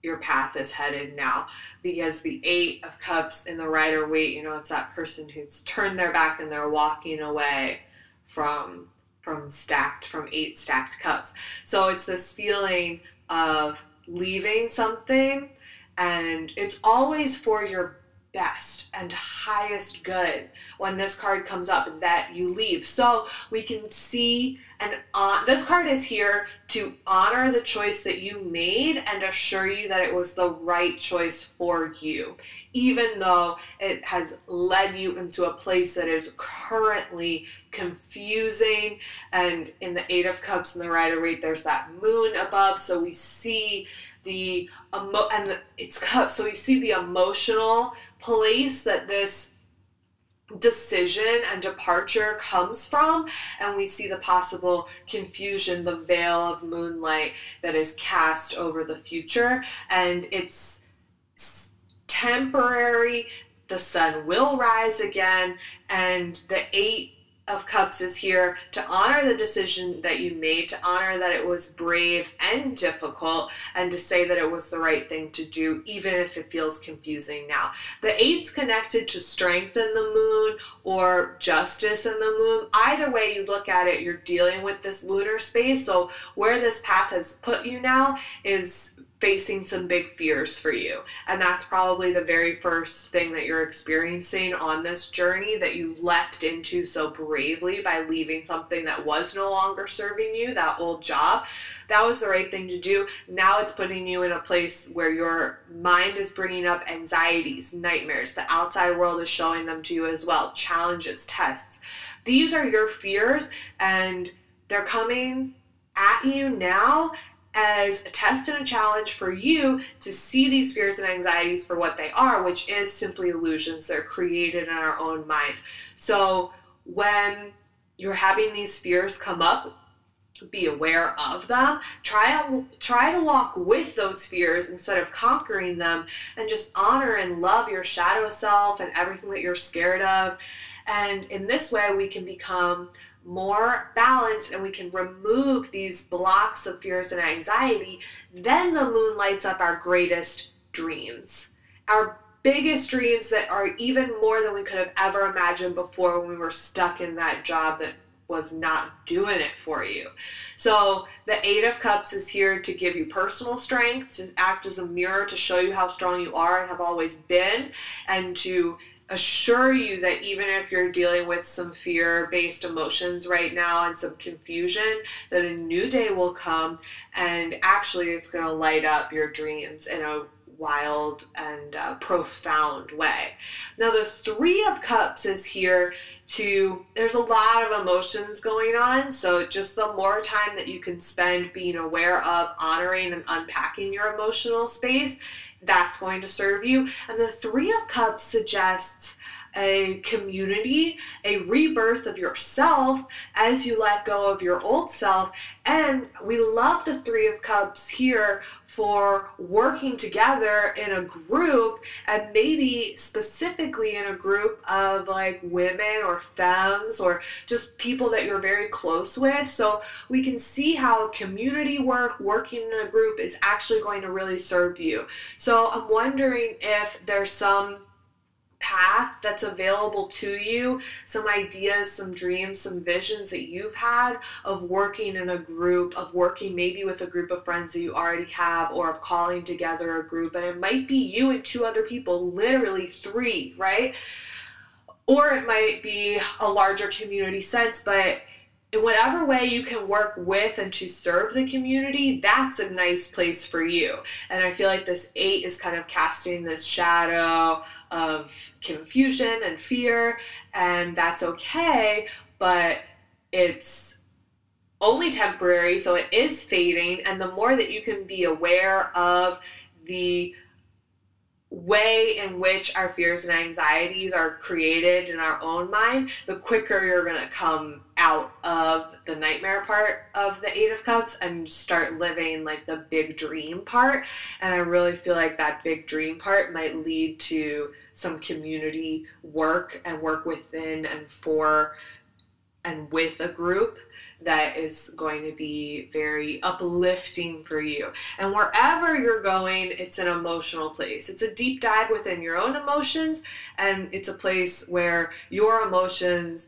your path is headed now. Because the 8 of Cups in the Rider-Waite, you know, it's that person who's turned their back and they're walking away from 8 stacked cups. So it's this feeling of leaving something, and it's always for your best and highest good when this card comes up that you leave. So we can see, and this card is here to honor the choice that you made and assure you that it was the right choice for you, even though it has led you into a place that is currently confusing. And in the 8 of Cups and the Rider-Waite, there's that moon above, so we see the it's cups, so we see the emotional place that this decision and departure comes from, and we see the possible confusion, the veil of moonlight that is cast over the future, and it's temporary. The sun will rise again, and the 8 of Cups is here to honor the decision that you made, to honor that it was brave and difficult, and to say that it was the right thing to do, even if it feels confusing now. The 8's connected to strength in the moon or justice in the moon. Either way you look at it, you're dealing with this lunar space. So where this path has put you now is facing some big fears for you. And that's probably the very first thing that you're experiencing on this journey that you leapt into so bravely by leaving something that was no longer serving you, that old job. That was the right thing to do. Now it's putting you in a place where your mind is bringing up anxieties, nightmares. The outside world is showing them to you as well. Challenges, tests. These are your fears, and they're coming at you now as a test and a challenge for you to see these fears and anxieties for what they are, which is simply illusions. They're created in our own mind. So when you're having these fears come up, be aware of them. Try to walk with those fears instead of conquering them, and just honor and love your shadow self and everything that you're scared of. And in this way, we can become more balanced, and we can remove these blocks of fears and anxiety. Then the moon lights up our greatest dreams, our biggest dreams that are even more than we could have ever imagined before, when we were stuck in that job that was not doing it for you. So the 8 of Cups is here to give you personal strength, to act as a mirror to show you how strong you are and have always been, and to assure you that even if you're dealing with some fear-based emotions right now and some confusion, that a new day will come, and actually it's going to light up your dreams in a wild and profound way. Now the 3 of Cups is here to, there's a lot of emotions going on, so just the more time that you can spend being aware of, honoring and unpacking your emotional space, that's going to serve you. And the 3 of Cups suggests a community, a rebirth of yourself as you let go of your old self. And we love the Three of Cups here for working together in a group, and maybe specifically in a group of like women or femmes or just people that you're very close with. So we can see how community work, working in a group is actually going to really serve you. So I'm wondering if there's some path that's available to you, some ideas, some dreams, some visions that you've had of working in a group, of working maybe with a group of friends that you already have, or of calling together a group. And it might be you and 2 other people, literally 3, right? Or it might be a larger community sense, but in whatever way you can work with and to serve the community, that's a nice place for you. And I feel like this 8 is kind of casting this shadow of confusion and fear, and that's okay, but it's only temporary, so it is fading. And the more that you can be aware of the way in which our fears and anxieties are created in our own mind, the quicker you're going to come out of the nightmare part of the 8 of Cups and start living like the big dream part. And I really feel like that big dream part might lead to some community work and work within and for and with a group that is going to be very uplifting for you. And wherever you're going, it's an emotional place. It's a deep dive within your own emotions, and it's a place where your emotions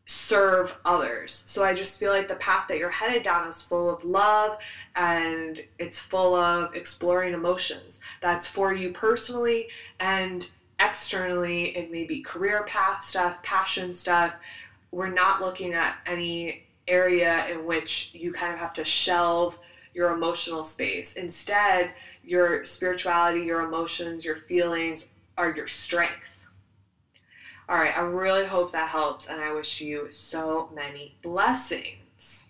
serve others. So I just feel like the path that you're headed down is full of love, and it's full of exploring emotions. That's for you personally and externally. It may be career path stuff, passion stuff. We're not looking at any area in which you kind of have to shelve your emotional space. Instead, your spirituality, your emotions, your feelings are your strength. All right, I really hope that helps, and I wish you so many blessings.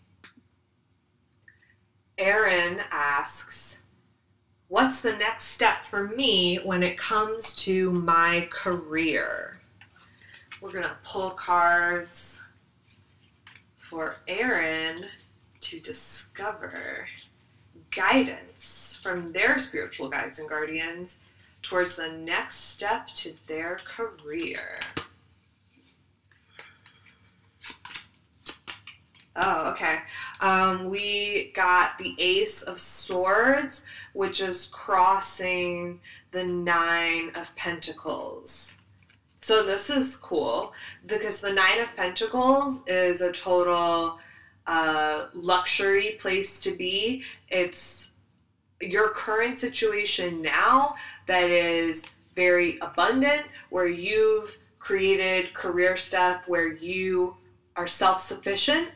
Erin asks, what's the next step for me when it comes to my career? We're going to pull cards for Erin to discover guidance from their spiritual guides and guardians towards the next step to their career. Oh, okay. We got the Ace of Swords, which is crossing the 9 of Pentacles. So this is cool because the 9 of Pentacles is a total luxury place to be. It's your current situation now that is very abundant, where you've created career stuff where you are self-sufficient.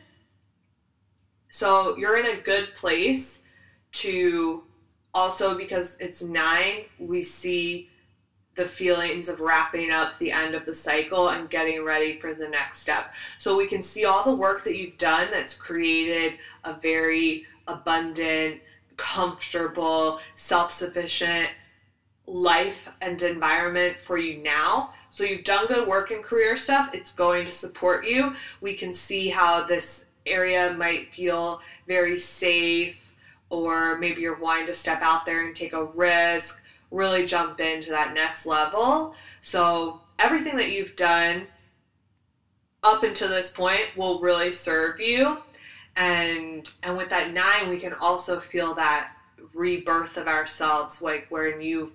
So you're in a good place to also, because it's 9, we see the feelings of wrapping up the end of the cycle and getting ready for the next step. So we can see all the work that you've done that's created a very abundant, comfortable, self-sufficient life and environment for you now. So you've done good work in career stuff. It's going to support you. We can see how this area might feel very safe, or maybe you're wanting to step out there and take a risk, really jump into that next level. So everything that you've done up until this point will really serve you. And with that 9, we can also feel that rebirth of ourselves, like when you've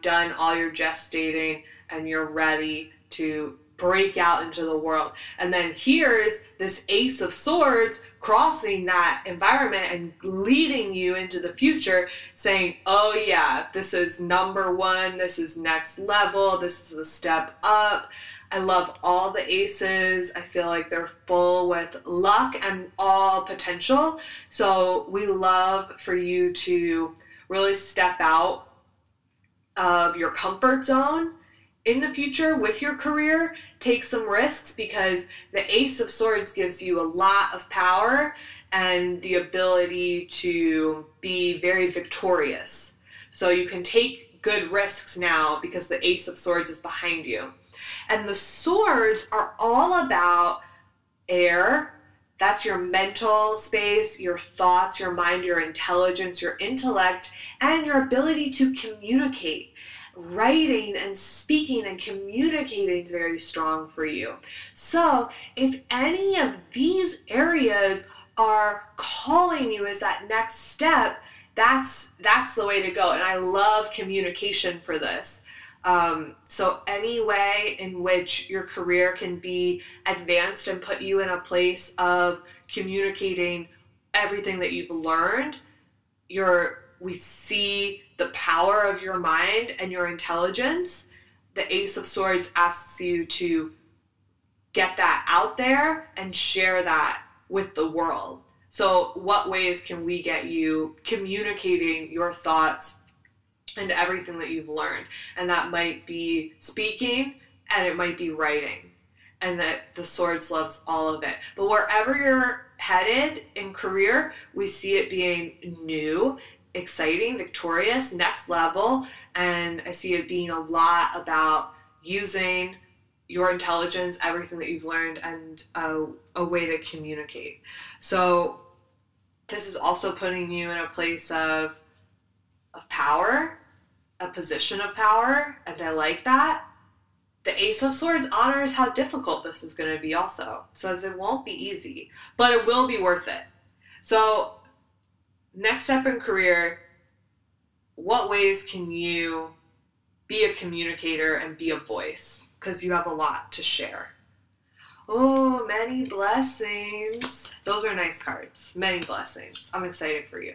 done all your gestating and you're ready to break out into the world. And then here's this Ace of Swords crossing that environment and leading you into the future, saying, oh yeah, this is number 1, this is next level, this is the step up. I love all the aces. I feel like they're full with luck and all potential. So we love for you to really step out of your comfort zone in the future with your career. Take some risks, because the Ace of Swords gives you a lot of power and the ability to be very victorious. So you can take good risks now because the Ace of Swords is behind you. And the swords are all about air. That's your mental space, your thoughts, your mind, your intelligence, your intellect, and your ability to communicate. Writing and speaking and communicating is very strong for you. So if any of these areas are calling you as that next step, that's the way to go. And I love communication for this. So any way in which your career can be advanced and put you in a place of communicating everything that you've learned, we see the power of your mind and your intelligence. The Ace of Swords asks you to get that out there and share that with the world. So what ways can we get you communicating your thoughts and everything that you've learned? And that might be speaking, and it might be writing, and that the Swords loves all of it. But wherever you're headed in career, we see it being new, exciting, victorious, next level, and I see it being a lot about using your intelligence, everything that you've learned, and a way to communicate. So this is also putting you in a place of power, a position of power, and I like that. The Ace of Swords honors how difficult this is going to be also. It says it won't be easy, but it will be worth it. So next step in career, what ways can you be a communicator and be a voice? Because you have a lot to share. Oh, many blessings. Those are nice cards. Many blessings. I'm excited for you.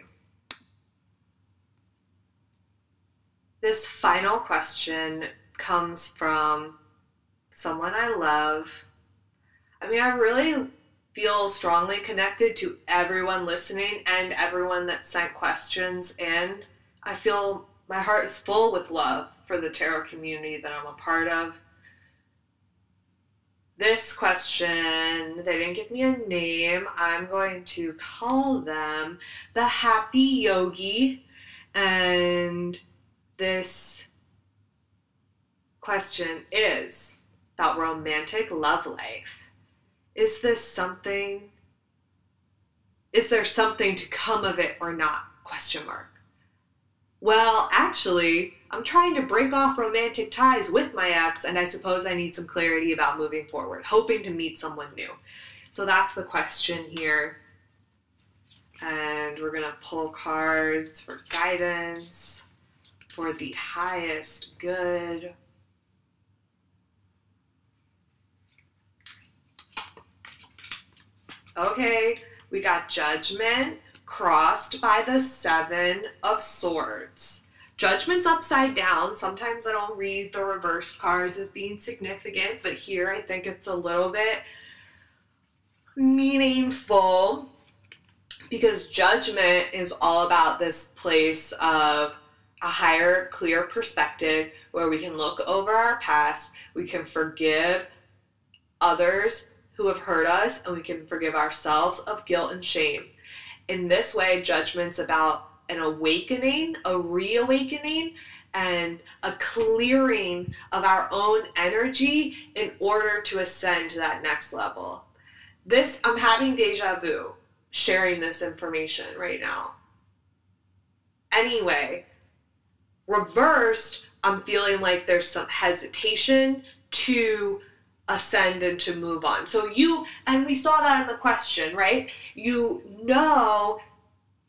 This final question comes from someone I love. I mean, I really feel strongly connected to everyone listening and everyone that sent questions in. I feel my heart is full with love for the tarot community that I'm a part of. This question, they didn't give me a name. I'm going to call them the Happy Yogi. And this question is about romantic love life. Is there something to come of it or not? Question mark. Well, actually, I'm trying to break off romantic ties with my ex, and I suppose I need some clarity about moving forward, hoping to meet someone new. So that's the question here. And we're going to pull cards for guidance for the highest good. Okay, we got Judgment crossed by the Seven of Swords. Judgment's upside down. Sometimes I don't read the reversed cards as being significant, but here I think it's a little bit meaningful because Judgment is all about this place of a higher, clear perspective where we can look over our past, we can forgive others who have hurt us, and we can forgive ourselves of guilt and shame. In this way, Judgment's about an awakening, a reawakening, and a clearing of our own energy in order to ascend to that next level. I'm having deja vu sharing this information right now. Anyway, reversed, I'm feeling like there's some hesitation to ascend and to move on. So and we saw that in the question, right? You know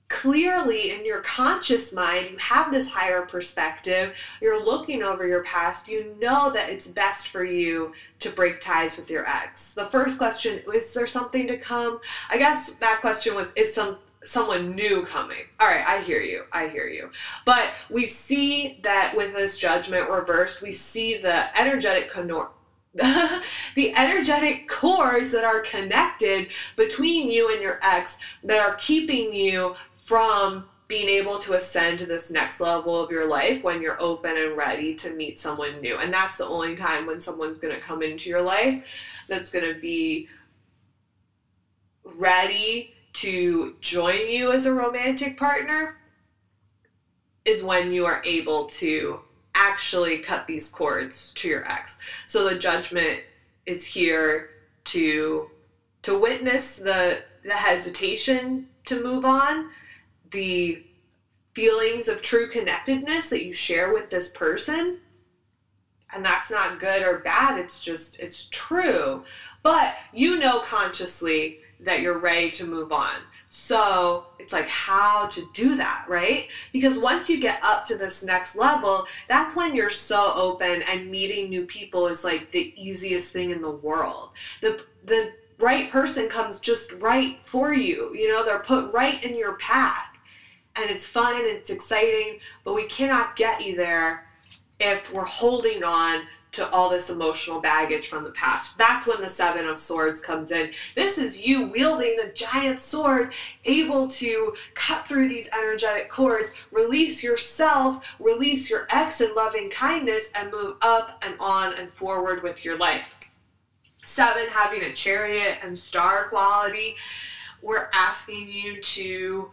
clearly in your conscious mind, you have this higher perspective, you're looking over your past, you know that it's best for you to break ties with your ex. The first question, is there something to come? I guess that question was, is someone new coming? All right, I hear you. But we see that with this Judgment reversed, we see the energetic the energetic cords that are connected between you and your ex that are keeping you from being able to ascend to this next level of your life when you're open and ready to meet someone new. And that's the only time when someone's going to come into your life that's going to be ready to join you as a romantic partner, is when you are able to actually cut these cords to your ex. So the Judgment is here to witness the hesitation to move on, the feelings of true connectedness that you share with this person. And that's not good or bad, it's true. But you know consciously that you're ready to move on. So it's like how to do that, right? Because once you get up to this next level, that's when you're so open, and meeting new people is like the easiest thing in the world. The right person comes just right for you. You know, they're put right in your path. And it's fun and it's exciting, but we cannot get you there if we're holding on to all this emotional baggage from the past. That's when the Seven of Swords comes in. This is you wielding a giant sword, able to cut through these energetic cords, release yourself, release your ex in loving kindness, and move up and on and forward with your life. Seven, having a Chariot and Star quality, we're asking you to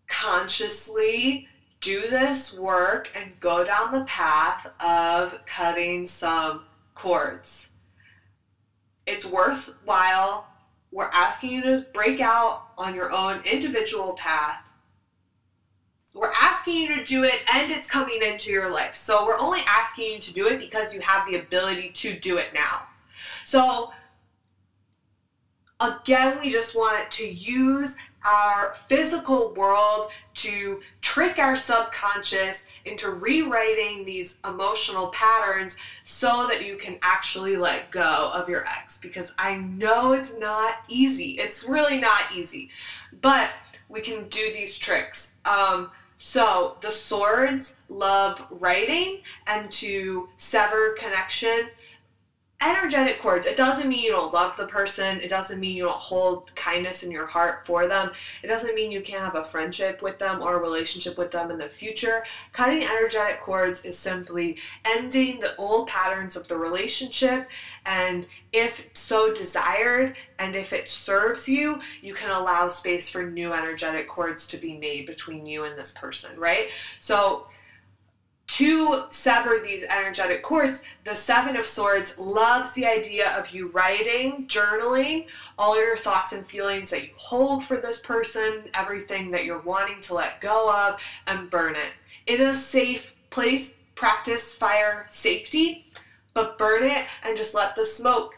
consciously do this work and go down the path of cutting some cords. It's worthwhile. We're asking you to break out on your own individual path. We're asking you to do it, and it's coming into your life. So we're only asking you to do it because you have the ability to do it now. So again, we just want to use our physical world to trick our subconscious into rewriting these emotional patterns so that you can actually let go of your ex. Because I know it's not easy. It's really not easy. But we can do these tricks. So the Swords love writing and to sever connection. Energetic cords, it doesn't mean you don't love the person. It doesn't mean you don't hold kindness in your heart for them. It doesn't mean you can't have a friendship with them or a relationship with them in the future. Cutting energetic cords is simply ending the old patterns of the relationship, and if so desired and if it serves you, you can allow space for new energetic cords to be made between you and this person, right? So to sever these energetic cords, the Seven of Swords loves the idea of you writing, journaling all your thoughts and feelings that you hold for this person, everything that you're wanting to let go of, and burn it. In a safe place, practice fire safety, but burn it and just let the smoke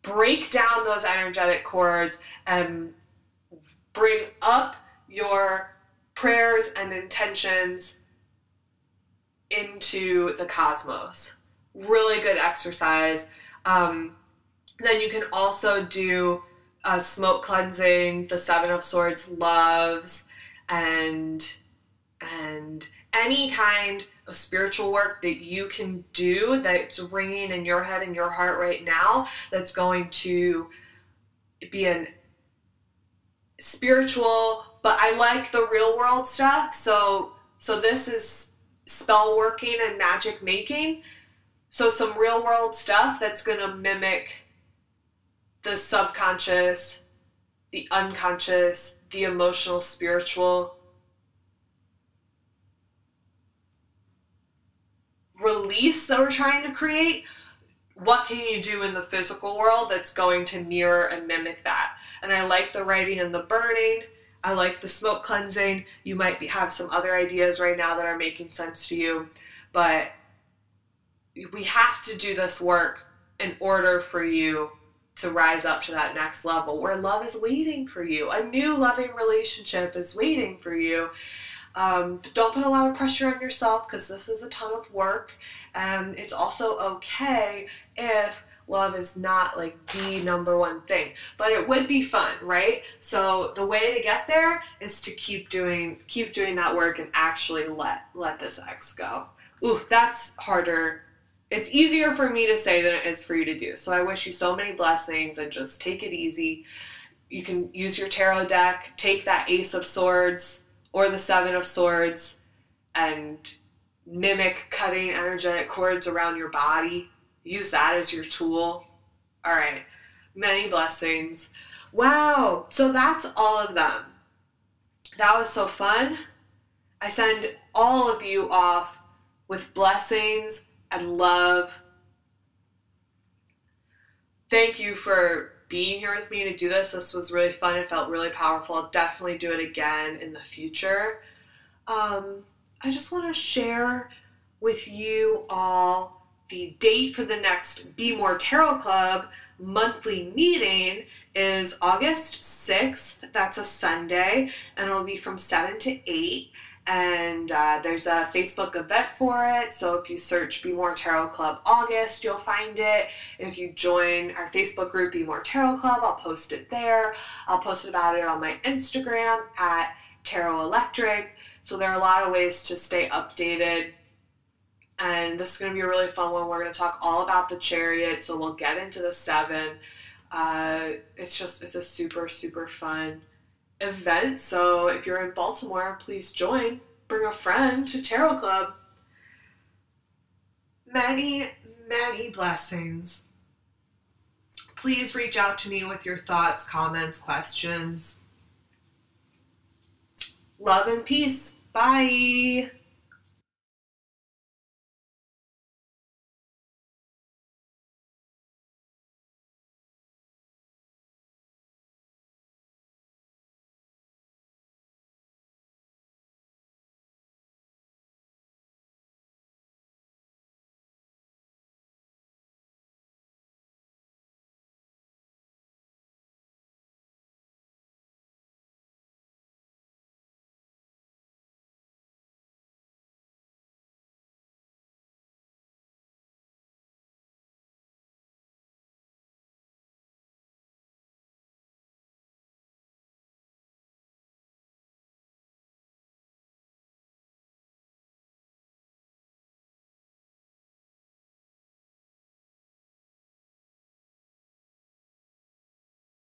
break down those energetic cords and bring up your prayers and intentions into the cosmos. Really good exercise. Then you can also do smoke cleansing, the Seven of Swords loves, and any kind of spiritual work that you can do that's ringing in your head and your heart right now that's going to be an spiritual, but I like the real world stuff. So this is spell working and magic making. So some real world stuff that's going to mimic the subconscious, the unconscious, the emotional, spiritual release that we're trying to create. What can you do in the physical world that's going to mirror and mimic that? And I like the writing and the burning. I like the smoke cleansing. You might have some other ideas right now that are making sense to you, but we have to do this work in order for you to rise up to that next level where love is waiting for you. A new loving relationship is waiting for you. But don't put a lot of pressure on yourself, because this is a ton of work, and it's also okay if love is not like the number one thing, but it would be fun, right? So the way to get there is to keep doing that work and actually let this ex go. Ooh, that's harder. It's easier for me to say than it is for you to do. So I wish you so many blessings, and just take it easy. You can use your tarot deck, take that Ace of Swords or the Seven of Swords, and mimic cutting energetic cords around your body. Use that as your tool. All right. Many blessings. Wow. So that's all of them. That was so fun. I send all of you off with blessings and love. Thank you for being here with me to do this. This was really fun. It felt really powerful. I'll definitely do it again in the future. I just want to share with you all the date for the next Be More Tarot Club monthly meeting is August 6th. That's a Sunday, and it'll be from 7 to 8. And there's a Facebook event for it. So if you search Be More Tarot Club August, you'll find it. If you join our Facebook group, Be More Tarot Club, I'll post it there. I'll post about it on my Instagram at Tarot Electric. So there are a lot of ways to stay updated. And this is going to be a really fun one. We're going to talk all about the Chariot. So we'll get into the 7. It's a super, super fun event. So if you're in Baltimore, please join. Bring a friend to Tarot Club. Many, many blessings. Please reach out to me with your thoughts, comments, questions. Love and peace. Bye.